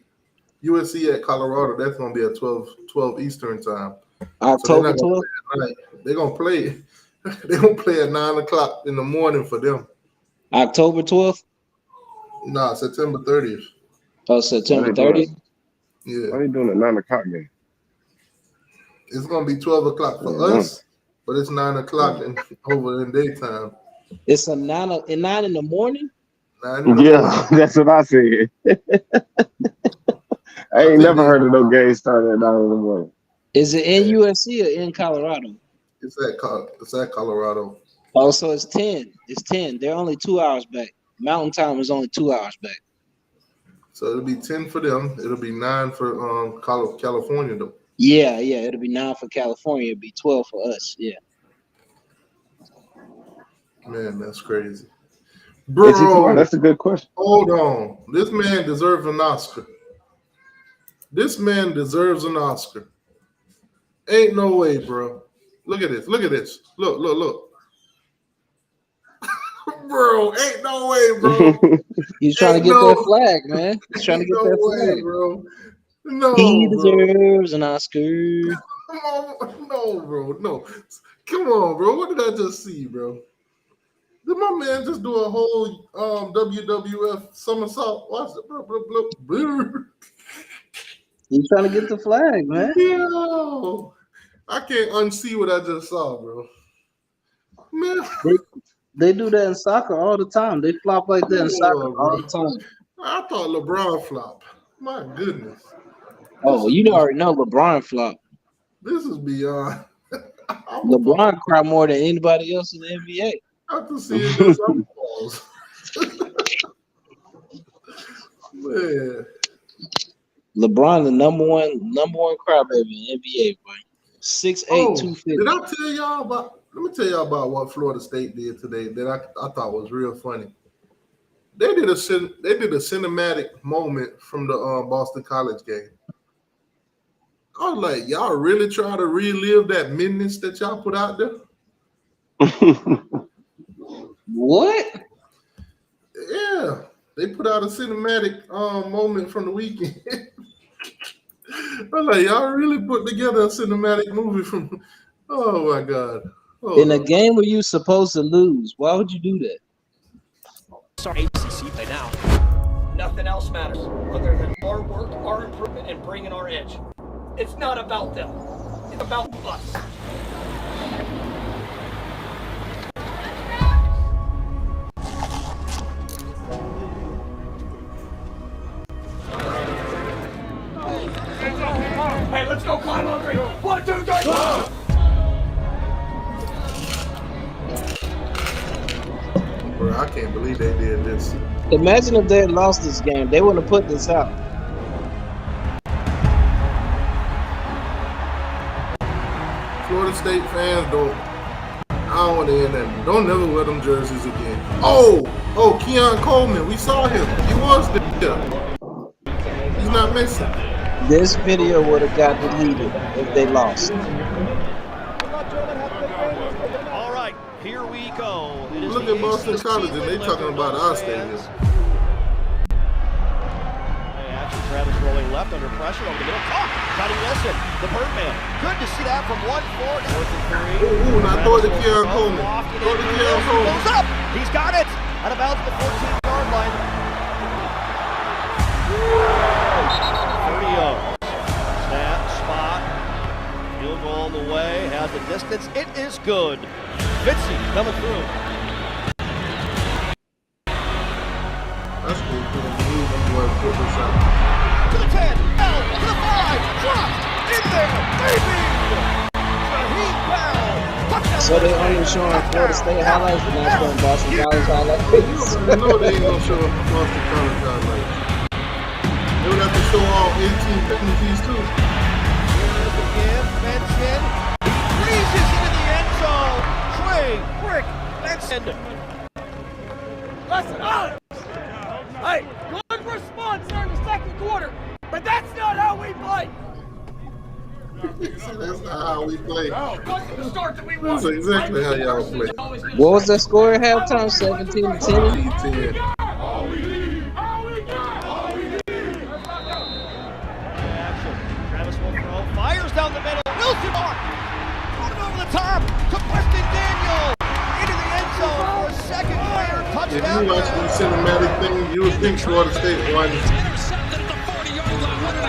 USC at Colorado, that's gonna be at 12 Eastern time. October 12th. They're gonna play. They're gonna play at 9 o'clock in the morning for them. October 12th. Nah, September 30th. Oh, September 30th. Yeah. Why are you doing a 9 o'clock game? It's gonna be 12 o'clock for us, but it's 9 o'clock over in daytime. It's a 9 in the morning. 9 in the morning. That's what I said. I ain't never heard of no game starting at 9 in the morning. Is it in USC or in Colorado? It's at Colorado. Oh, so it's 10. It's 10. They're only 2 hours back. Mountain time is only 2 hours back. So it'll be 10 for them. It'll be 9 for California though. Yeah. It'll be 9 for California. It'll be 12 for us. Yeah. Man, that's crazy. Bro, that's a good question. Hold on. This man deserves an Oscar. This man deserves an Oscar. Ain't no way, bro. Look at this. Look at this. Look. Bro, ain't no way, bro. He's trying to get that flag, man. He's trying to get that flag, bro. No, he deserves an Oscar. Come on, no, bro, no. Come on, bro. What did I just see, bro? Did my man just do a whole WWF somersault? Watch it. Blah, blah, blah, blah. He's trying to get the flag, man. Yo, I can't unsee what I just saw, bro. Man. They do that in soccer all the time. They flop like that in soccer all the time. I thought LeBron flopped. My goodness. Oh, you already know LeBron flop. This is beyond. LeBron cry more than anybody else in the NBA. After seeing this, I'm paused. Man. LeBron, the number one crybaby in NBA, boy. 6'8", 250. Did I tell y'all about? Let me tell y'all about what Florida State did today that I thought was real funny. They did a cinematic moment from the Boston College game. I was like, y'all really try to relive that menace that y'all put out there? What? Yeah, they put out a cinematic moment from the weekend. I was like, y'all really put together a cinematic movie from? Oh my God! In a game where you're supposed to lose, why would you do that? Sorry, ACC play now. Nothing else matters other than our work, our improvement, and bringing our edge. It's not about them. It's about us. Hey, let's go climb on 3. 1, 2, 3. Bro, I can't believe they did this. Imagine if they had lost this game. They wouldn't have put this out. Florida State fans don't. I don't want to hear that. Don't never wear them jerseys again. Oh, Keon Coleman. We saw him. He was there. He's not missing. This video would have got deleted if they lost. All right, here we go. It is Look at Boston College, and they talking about our stadium. Travis rolling left under pressure over the middle. Johnny Wilson, the Birdman. Good to see that from 1-4. Fourth and 3. Ooh, now throw it to Keon Coleman. Throw it to Keon Coleman. Goes up. He's got it. Out of bounds at the 14-yard line. 30 yards. Snap, spot. Field goal on the way. Has the distance. It is good. Fitzy coming through. That's cool. Put this out. To the 10, Bell, to the 5, dropped, in there, baby! Shaheed Bell, touchdown! So they only showing Florida State highlights and not showing Boston College highlights? You know they ain't gonna show up Boston College highlights. They would have to show all 18 penalties too. Here's the give, Benson, freezes into the end zone! Trey, Brick, Benson! Listen, Alex! Hey, good response during the second quarter, but that's not how we play. That's not how we play. That's the start that we want. That's exactly how y'all play. What was that score at halftime? 17-10? 10. Action. Travis will throw, fires down the middle, Wilson Mark! Put it over the top to Preston Daniel! Into the end zone for a second player If touchdown. you watch the cinematic thing, you would think Florida State won.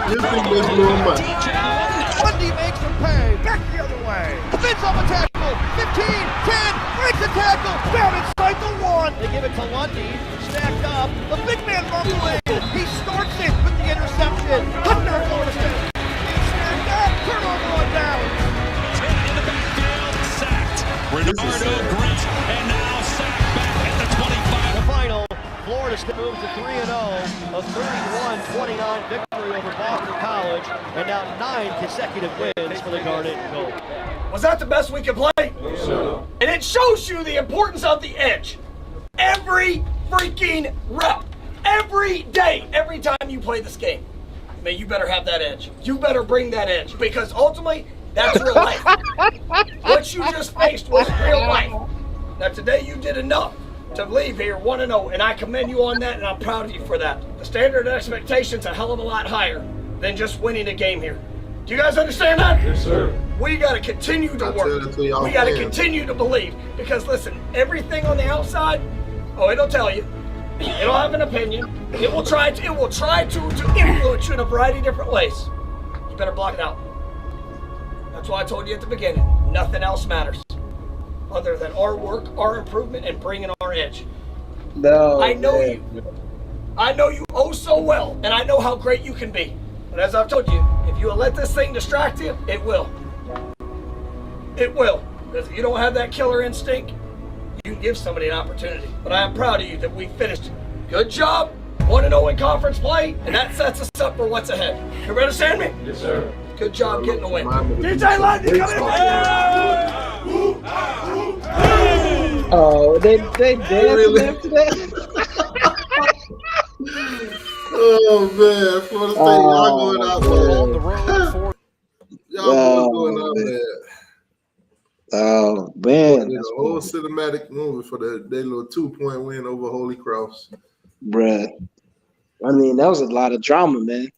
You think they blew them up. Lundy makes him pay. Back the other way. Spins off a tackle. 15, 10, breaks the tackle. Down inside the 1. They give it to Lundy. Stacked up. The big man rumbling. He starts it with the interception. Touchdown Florida State. Stacked up. Turnover on down. In the backfield, sacked. Bernardo Grant, and now sacked back at the 25. The final, Florida State moves to 3-0, a 31-29 victory over Boston College, and now 9 consecutive wins for the Garnet and Gold. Was that the best we could play? Sure. And it shows you the importance of the edge. Every freaking rep, every day, every time you play this game, man, you better have that edge. You better bring that edge, because ultimately, that's real life. What you just faced was real life. Now today you did enough to leave here 1-0, and I commend you on that, and I'm proud of you for that. The standard of expectation's a hell of a lot higher than just winning a game here. Do you guys understand that? Yes, sir. We got to continue to work. We got to continue to believe, because listen, everything on the outside, it'll tell you. It'll have an opinion. It will try to influence you in a variety of different ways. You better block it out. That's why I told you at the beginning, nothing else matters other than our work, our improvement, and bringing our edge. No. I know you. I know you oh so well, and I know how great you can be. But as I've told you, if you let this thing distract you, it will. It will. Because if you don't have that killer instinct, you can give somebody an opportunity. But I am proud of you that we finished. Good job. 1-0 in conference play, and that sets us up for what's ahead. You understand me? Yes, sir. Good job getting the win. DJ Lundy, come in! Oh, they dancing after that? Oh man, Florida State, y'all going out there. On the road for Y'all going out there. Oh man, A whole cinematic movie for their little 2-point win over Holy Cross. bruh. I mean, that was a lot of drama, man.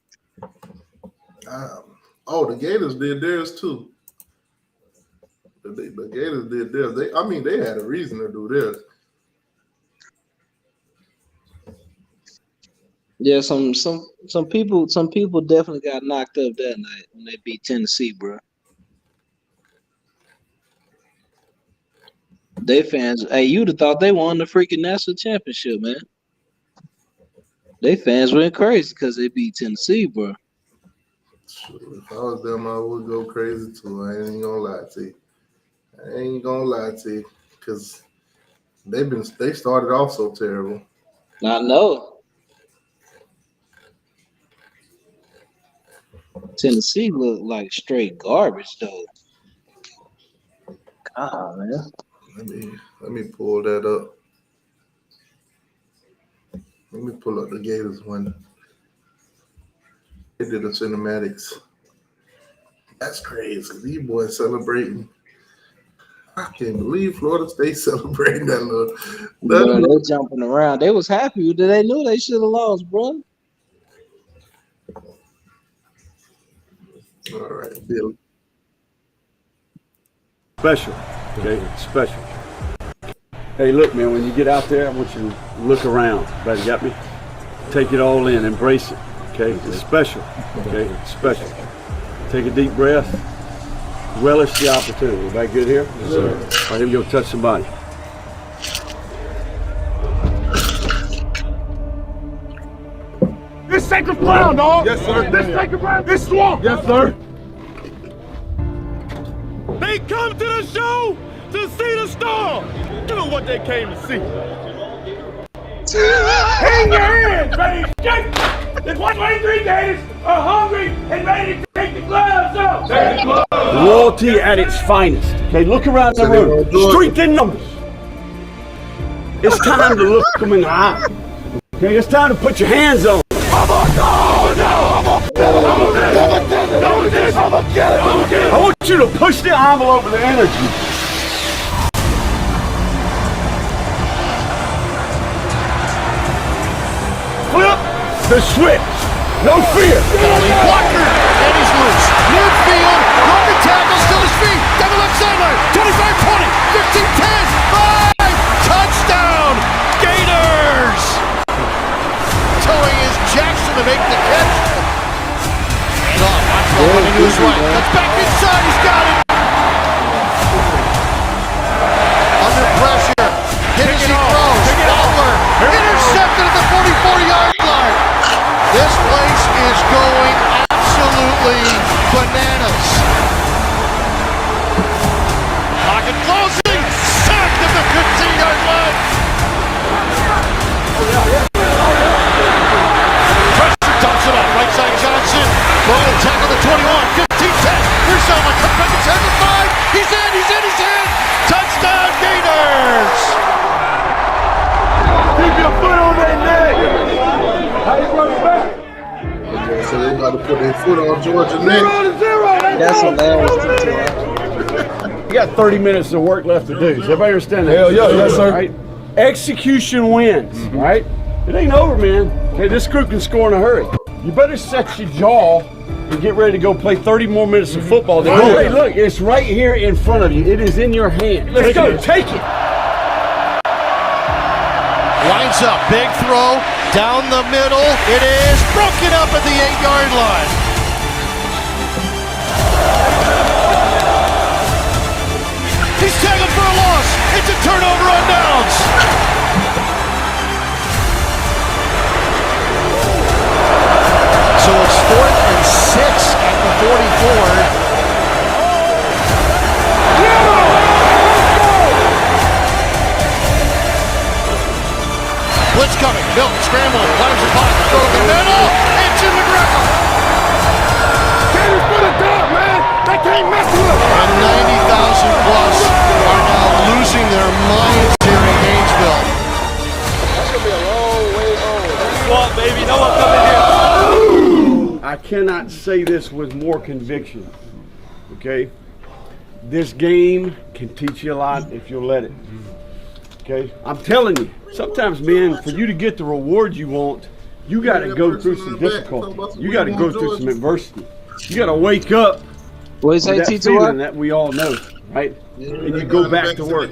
The Gators did theirs too. The Gators did theirs. They had a reason to do this. Yeah, some people definitely got knocked up that night when they beat Tennessee, bro. They fans, hey, you'd have thought they won the freaking national championship, man. They fans went crazy because they beat Tennessee, bro. If I was them, I would go crazy too. I ain't gonna lie to you, because they started off so terrible. I know. Tennessee looked like straight garbage, though. Man. Let me pull that up. Let me pull up the Gators one. They did the cinematics. That's crazy. These boys celebrating. I can't believe Florida State celebrating that little. Bro, they jumping around. They was happy. They knew they should have lost, bro. All right, Billy. Special, okay? Special. Hey, look, man, when you get out there, I want you to look around. Everybody got me? Take it all in, embrace it, okay? It's special, okay? It's special. Take a deep breath. Relish the opportunity. Everybody good here? Yes, sir. All right, here we go. Touch somebody. This sacred ground, dog. Yes, sir. This sacred ground. This swamp. Yes, sir. They come to the show to see the star. You know what they came to see. Hang your hands, baby. The 23 Gators are hungry and ready to take the gloves off. Loyalty at its finest. Okay, look around the room. Strength in numbers. It's time to look them in the eye. Okay, it's time to put your hands on. I want you to push the envelope of the energy. Flip the switch. No fear. Walker, and he's loose. Midfield, broken tackle, still his feet. Down the left sideline. 25-20, 15-10, 5. Touchdown, Gators. Towing is Jackson to make the catch. And off, Montreal running to his right. Cuts back inside, he's got it. Under pressure, hit as he throws. Fowler, intercepted at the 44-yard line. This place is going absolutely bananas. Pocket closing, sacked at the 15-yard line. Pressure dumps it off, right side Johnson. Broken tackle to 21, 15-10. Here's Selma, comes back inside the 5. He's in, he's in, he's in. Touchdown, Gators. Keep your foot on that neck. How you run back? Okay, so they about to put their foot on Georgia neck. 0-0. That's hilarious. You got 30 minutes of work left to do. Does everybody understand that? Hell yeah, yes, sir. Right? Execution wins, right? It ain't over, man. Okay, this group can score in a hurry. You better set your jaw and get ready to go play 30 more minutes of football. Hey, look, it's right here in front of you. It is in your hand. Let's go. Take it. Lines up, big throw, down the middle. It is broken up at the 8-yard line. He's tackled for a loss. It's a turnover on downs. So it's 4th and 6 at the 44. Blitz coming, Milton scrambling, climbs the pocket, throw the middle, and Jim McGregor. Gators put it down, man. They can't mess with it. And 90,000 plus are now losing their minds here in Gainesville. That's going to be a long way home. Swamp, baby. No one coming here. I cannot say this with more conviction, okay? This game can teach you a lot if you'll let it, okay? I'm telling you, sometimes, man, for you to get the reward you want, you got to go through some difficulty. You got to go through some adversity. You got to wake up What is with that, that feeling that we all know, right? And you go back to work.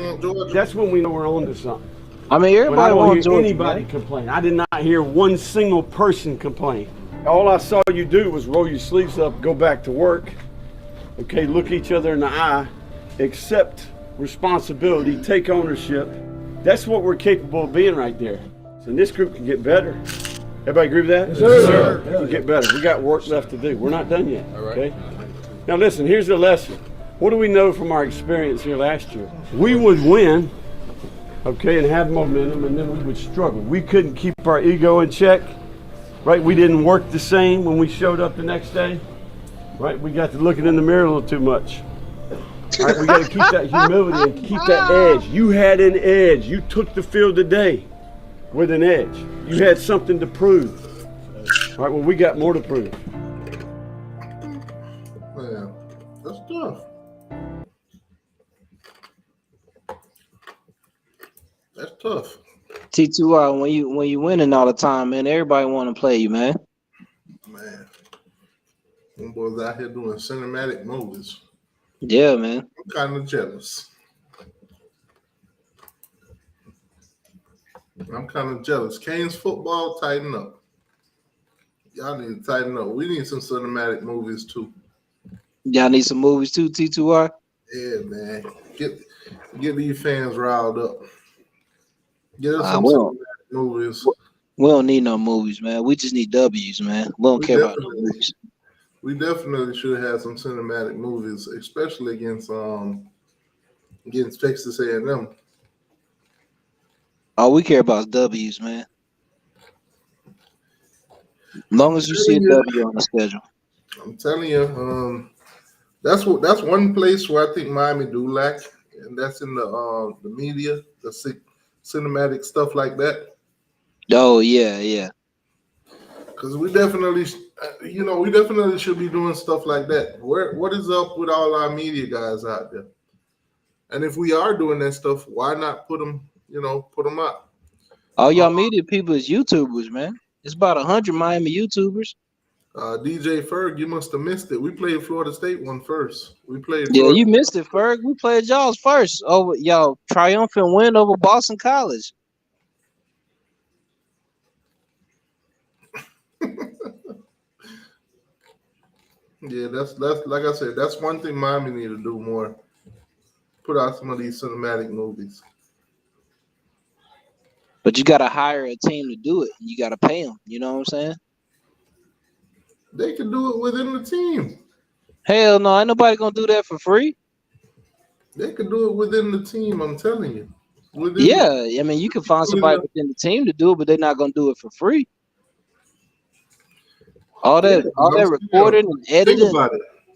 That's when we know we're on to something. I mean, When I everybody don't wants hear Georgia. anybody complain. I did not hear one single person complain. All I saw you do was roll your sleeves up, go back to work, okay, look each other in the eye, accept responsibility, take ownership. That's what we're capable of being right there. So this group can get better. Everybody agree with that? Yes, sir. We can get better. We got work left to do. We're not done yet, okay? Now listen, here's the lesson. What do we know from our experience here last year? We would win, okay, and have momentum, and then we would struggle. We couldn't keep our ego in check, right? We didn't work the same when we showed up the next day, right? We got to looking in the mirror a little too much. All right, we got to keep that humility and keep that edge. You had an edge. You took the field today with an edge. You had something to prove. All right, well, we got more to prove. Man, that's tough. That's tough. T2R, when you winning all the time, man, everybody want to play you, man. Man, them boys out here doing cinematic movies. Yeah, man. I'm kind of jealous. Canes football, tighten up. Y'all need to tighten up. We need some cinematic movies too. Y'all need some movies too, T2R? Yeah, man. Get these fans riled up. Get us some Well, cinematic movies. we don't need no movies, man. We just need W's, man. We don't care about no movies. We definitely should have some cinematic movies, especially against Texas A&M. All we care about is W's, man. As long as you see a W on the schedule. I'm telling you, that's one place where I think Miami do lack, and that's in the media, the cinematic stuff like that. Oh yeah. Because we definitely should be doing stuff like that. What is up with all our media guys out there? And if we are doing that stuff, why not put them out? All y'all media people is YouTubers, man. It's about 100 Miami YouTubers. DJ Ferg, you must have missed it. We played Florida State one first. Yeah, you missed it, Ferg. We played y'all's first over y'all triumphant win over Boston College. Yeah, that's like I said, that's one thing Miami need to do more. Put out some of these cinematic movies. But you got to hire a team to do it. You got to pay them. You know what I'm saying? They can do it within the team. Hell no, ain't nobody gonna do that for free. They can do it within the team. I'm telling you. I mean, you can find somebody within the team to do it, but they're not gonna do it for free. All that recording and editing,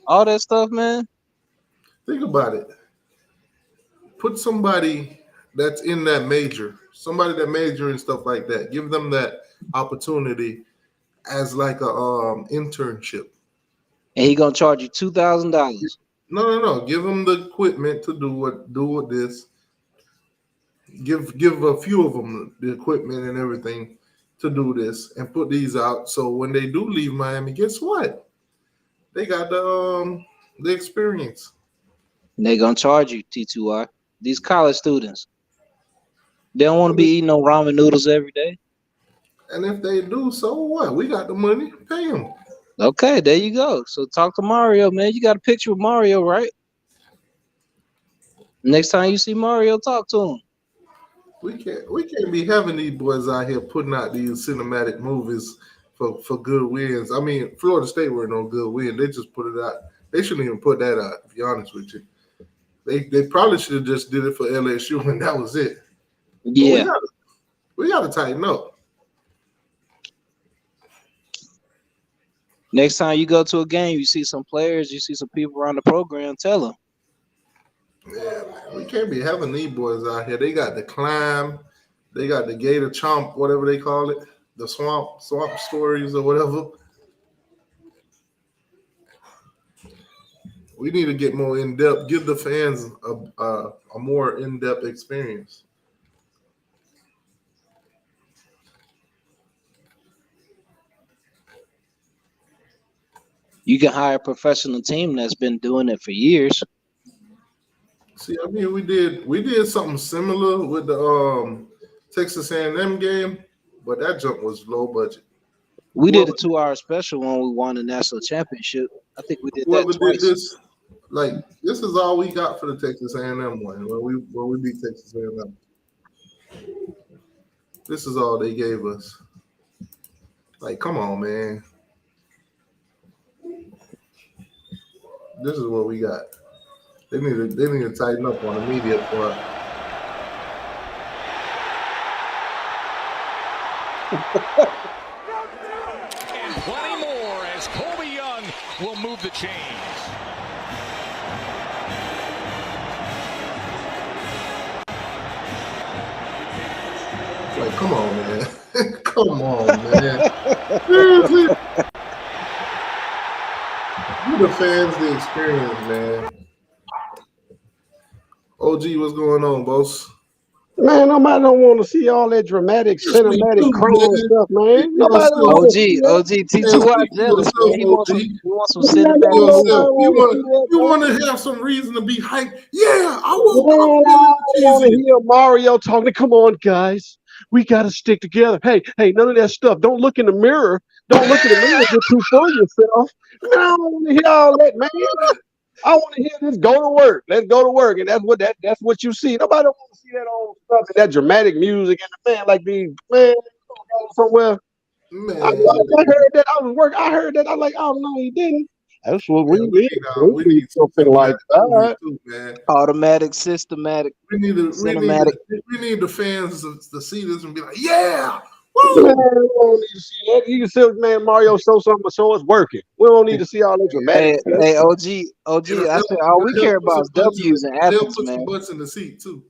all that stuff, man. Think about it. Put somebody that's in that major, somebody that major and stuff like that. Give them that opportunity as like a internship. And he gonna charge you $2,000. No. Give them the equipment to do this. Give a few of them the equipment and everything to do this and put these out. So when they do leave Miami, guess what? They got the experience. And they gonna charge you, T2R. These college students, they don't want to be eating no ramen noodles every day. And if they do, so what? We got the money. Pay them. Okay, there you go. So talk to Mario, man. You got a picture with Mario, right? Next time you see Mario, talk to him. We can't be having these boys out here putting out these cinematic movies for good wins. I mean, Florida State were no good win. They just put it out. They shouldn't even put that out, to be honest with you. They probably should have just did it for LSU and that was it. Yeah. We gotta tighten up. Next time you go to a game, you see some players, you see some people around the program, tell them. Yeah, man. We can't be having these boys out here. They got the climb, they got the gator chomp, whatever they call it, the swamp stories or whatever. We need to get more in depth. Give the fans a more in depth experience. You can hire a professional team that's been doing it for years. See, I mean, we did something similar with the Texas A&M game, but that jump was low budget. We did a 2-hour special when we won the national championship. I think we did that twice. This is all we got for the Texas A&M one when we beat Texas A&M. This is all they gave us. Like, come on, man. This is what we got. They need to tighten up on the media part. And plenty more as Colby Young will move the chains. Come on, man. Come on, man. Seriously. Give the fans the experience, man. OG, what's going on, boss? Man, nobody don't want to see all that dramatic, cinematic crime stuff, man. Nobody don't want to see that. OG, T2Y jealous, man. He wants some cinematic movies. You want to have some reason to be hyped? Yeah, I I want to hear Mario talking. Come on, guys. We got to stick together. Hey, none of that stuff. Don't look in the mirror. Don't look in the mirror. Get too full of yourself. Man, I don't want to hear all that, man. I want to hear this. Go to work. Let's go to work, and that's what you see. Nobody don't want to see that old stuff and that dramatic music and the man like these man somewhere. Man. I heard that. I was working. I heard that. I was like, oh no, he didn't. That's what we need. We need something like that. Too, man. Automatic, systematic. We need the fans to see this and be like, yeah. Woo! Man, we don't need to see that. You can see man Mario show something, so it's working. We don't need to see all that dramatic. Hey, OG. I said all we care about is W's and Athens, man. Some butts in the seat too.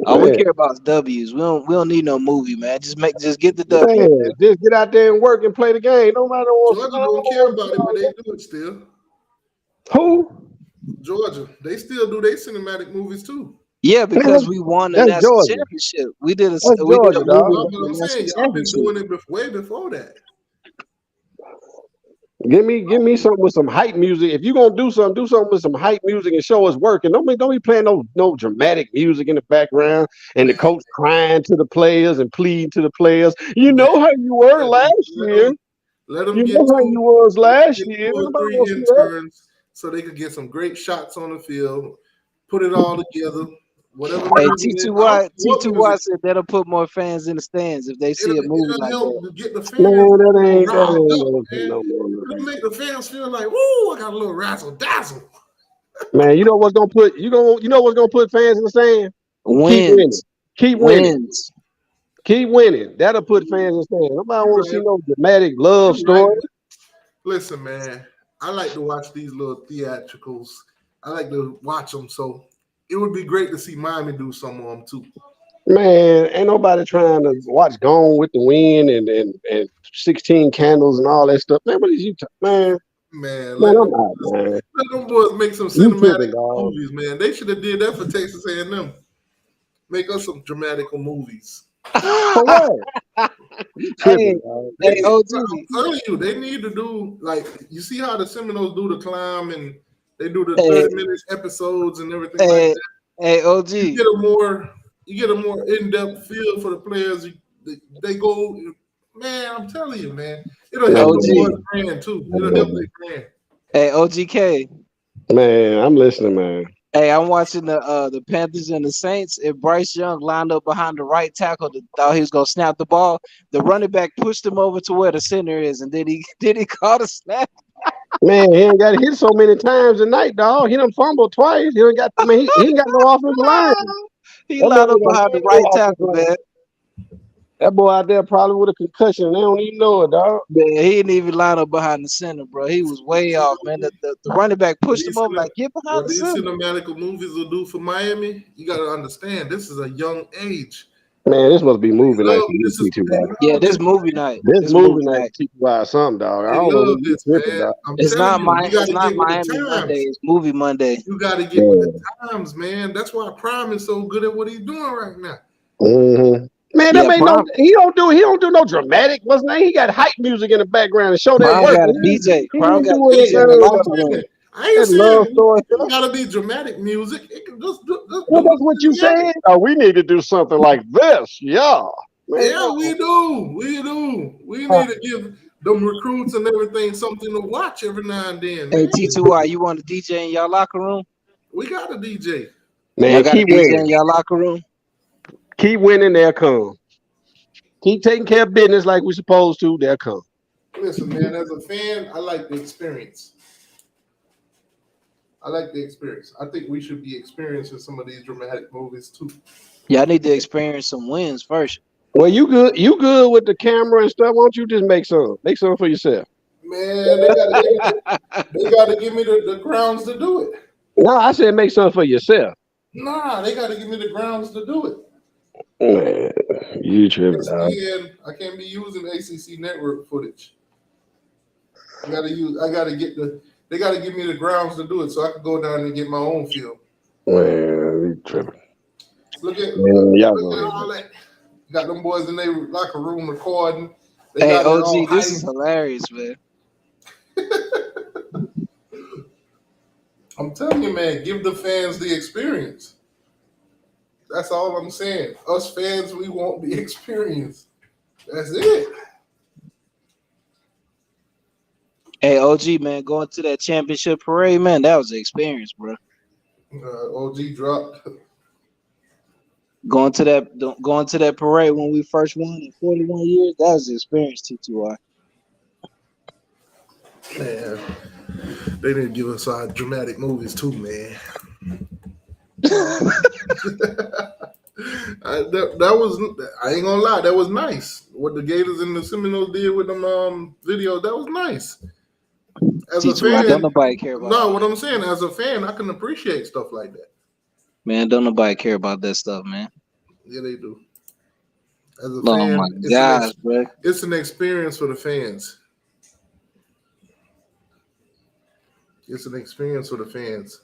All we care about is W's. We don't need no movie, man. Just get the W. Man, just get out there and work and play the game. Nobody don't care about it, but they do it still. Who? Georgia. They still do their cinematic movies too. Yeah, because we won the national championship. We did a movie. I'm saying y'all been doing it way before that. Give me something with some hype music. If you're gonna do something with some hype music and show us working. Don't be playing no dramatic music in the background and the coach crying to the players and pleading to the players. You know how you were last year. Let them get how you was last year. Three interns so they could get some great shots on the field. Put it all together. Whatever. Hey, T2Y said that'll put more fans in the stands if they see a movie like that. Get the fans It'll make the fans feel like, woo, I got a little razzle dazzle. Man, you know what's gonna put fans in the stand? Wins. Keep winning. That'll put fans in the stand. Nobody want to see no dramatic love story. Listen, man, I like to watch these little theatricals. I like to watch them, so it would be great to see Miami do some of them too. Man, ain't nobody trying to watch Gone with the Wind and 16 Candles and all that stuff. Man, what is you man? Man, let them boys make some cinematic tripping, movies, man. They should have did that for Texas A&M. Make us some dramatical movies. For what? Hey, OG. I'm telling you, they need to do like you see how the Seminoles do the climb and they do the 30-minute episodes and everything like that. Hey, OG. You get a more in-depth feel for the players. They go, man. I'm telling you, man. It'll help the boys' brand too. It'll help their brand. Hey, OGK. Man, I'm listening, man. Hey, I'm watching the Panthers and the Saints. If Bryce Young lined up behind the right tackle, thought he was gonna snap the ball, the running back pushed him over to where the center is, and did he call the snap? Man, he ain't got hit so many times tonight, dog. He done fumbled twice. He ain't got no offensive line. He lined up behind the right tackle, man. That boy out there probably with a concussion. They don't even know it, dog. Man, he didn't even line up behind the center, bro. He was way off, man. The running back pushed him over like, get behind the center. These cinematic movies will do for Miami, you got to understand, this is a young age. Man, this must be movie night. This movie night. This movie night by something, dog. I don't know this, man. It's not Miami Monday. It's movie Monday. You got to get with the times, man. That's why Prime is so good at what he's doing right now. Mm-hmm. Man, he don't do no dramatic. What's name? He got hype music in the background and show that work. Got a DJ. Crown got a DJ. I ain't saying it gotta be dramatic music. It can just that's what you said. Oh, we need to do something like this. Yeah. Man. Yeah, we do. We need to give them recruits and everything something to watch every now and then. Hey, T2Y, you want a DJ in y'all locker room? We got a DJ. Man, keep winning in y'all locker room. Keep winning, they'll come. Keep taking care of business like we're supposed to, they'll come. Listen, man, as a fan, I like the experience. I think we should be experiencing some of these dramatic movies too. Yeah, I need to experience some wins first. Well, you good with the camera and stuff. Why don't you just make some? Make some for yourself. Man, they gotta give me the grounds to do it. No, I said make something for yourself. Nah, they gotta give me the grounds to do it. Man. You tripping, dog. ESPN, I can't be using ACC network footage. They gotta give me the grounds to do it so I can go down and get my own film. Well, you tripping. Look at y'all go ahead. all that. Got them boys in their locker room recording. They Hey, got it all OG, this hyped. is hilarious, man. I'm telling you, man, give the fans the experience. That's all I'm saying. Us fans, we want the experience. That's it. Hey, OG, man, going to that championship parade, man, that was an experience, bro. OG dropped. Going to that parade when we first won in 41 years, that was an experience, T2R. Man, they didn't give us our dramatic movies too, man. That was, I ain't gonna lie, that was nice. What the Gators and the Seminoles did with them videos, that was nice. As a fan, don't nobody care about no, what I'm saying, as a fan, I can appreciate stuff like that. Man, don't nobody care about that stuff, man. Yeah, they do. As a Oh fan, my gosh, bro. It's an experience for the fans. It's an experience for the fans.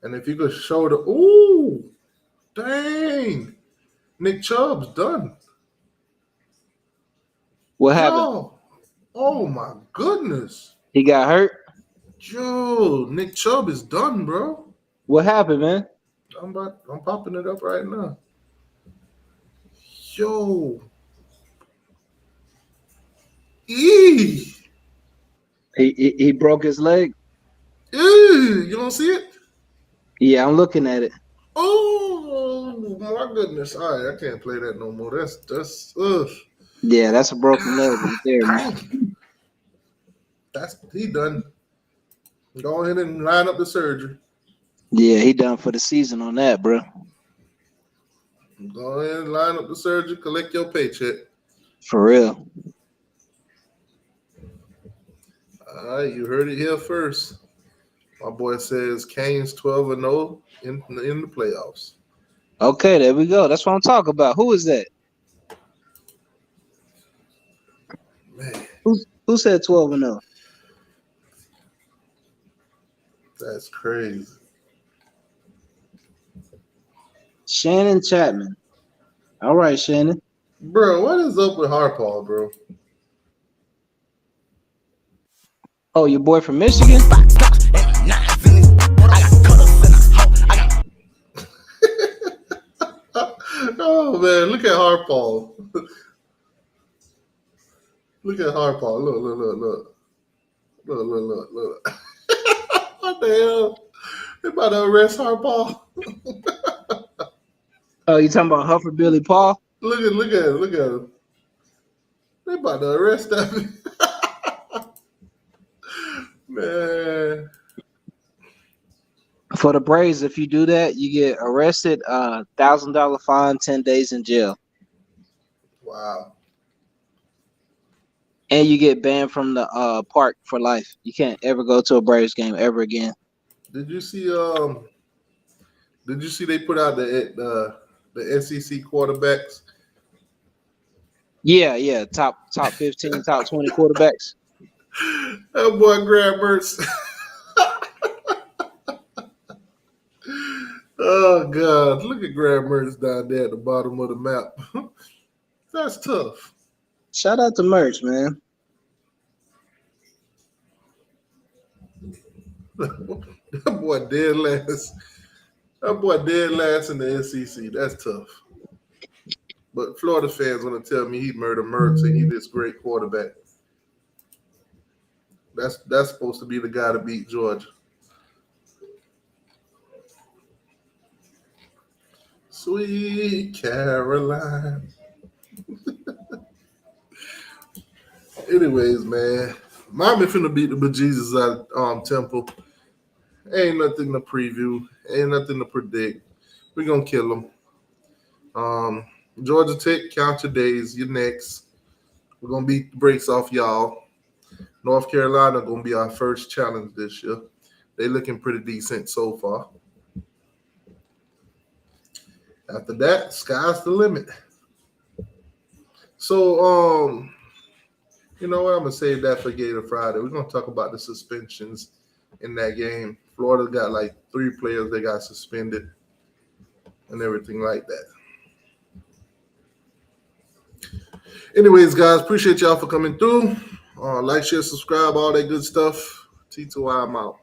And if you could show dang, Nick Chubb's done. What happened? Oh my goodness. He got hurt? Yo, Nick Chubb is done, bro. What happened, man? I'm popping it up right now. Yo. He broke his leg? You don't see it? Yeah, I'm looking at it. Oh my goodness. All right, I can't play that no more. That's Yeah, that's a broken leg right there, man. He done. Go ahead and line up the surgery. Yeah, he done for the season on that, bro. Go ahead and line up the surgery, collect your paycheck. For real. All right, you heard it here first. My boy says Canes 12-0 in the playoffs. Okay, there we go. That's what I'm talking about. Who is that? Man. Who said 12-0? That's crazy. Shannon Chapman. All right, Shannon. Bro, what is up with Harpaw, bro? Oh, your boy from Michigan? Oh, man, look at Harpaw. Look at Harpaw. Look. What the hell? They about to arrest Harpaw. Oh, you talking about Huffer Billy Paul? Look at him. They about to arrest that man. For the Braves, if you do that, you get arrested, $1,000 fine, 10 days in jail. Wow. And you get banned from the park for life. You can't ever go to a Braves game ever again. Did you see they put out the SEC quarterbacks? Yeah. Top 15, top 20 quarterbacks. That boy Graham Mertz. Oh God, look at Graham Mertz down there at the bottom of the map. That's tough. Shout out to Mertz, man. That boy dead last. That boy dead last in the SEC. That's tough. But Florida fans want to tell me he murdered Mertz and he this great quarterback. That's supposed to be the guy to beat Georgia. Sweet Caroline. Anyways, man, Miami finna beat the bejesus out of Temple. Ain't nothing to preview. Ain't nothing to predict. We're gonna kill them. Georgia Tech, count your days. You're next. We're gonna beat the brakes off y'all. North Carolina gonna be our first challenge this year. They looking pretty decent so far. After that, sky's the limit. So, you know what? I'm gonna save that for Gator Friday. We're gonna talk about the suspensions in that game. Florida got like 3 players they got suspended and everything like that. Anyways, guys, appreciate y'all for coming through. Like, share, subscribe, all that good stuff. T2I, I'm out.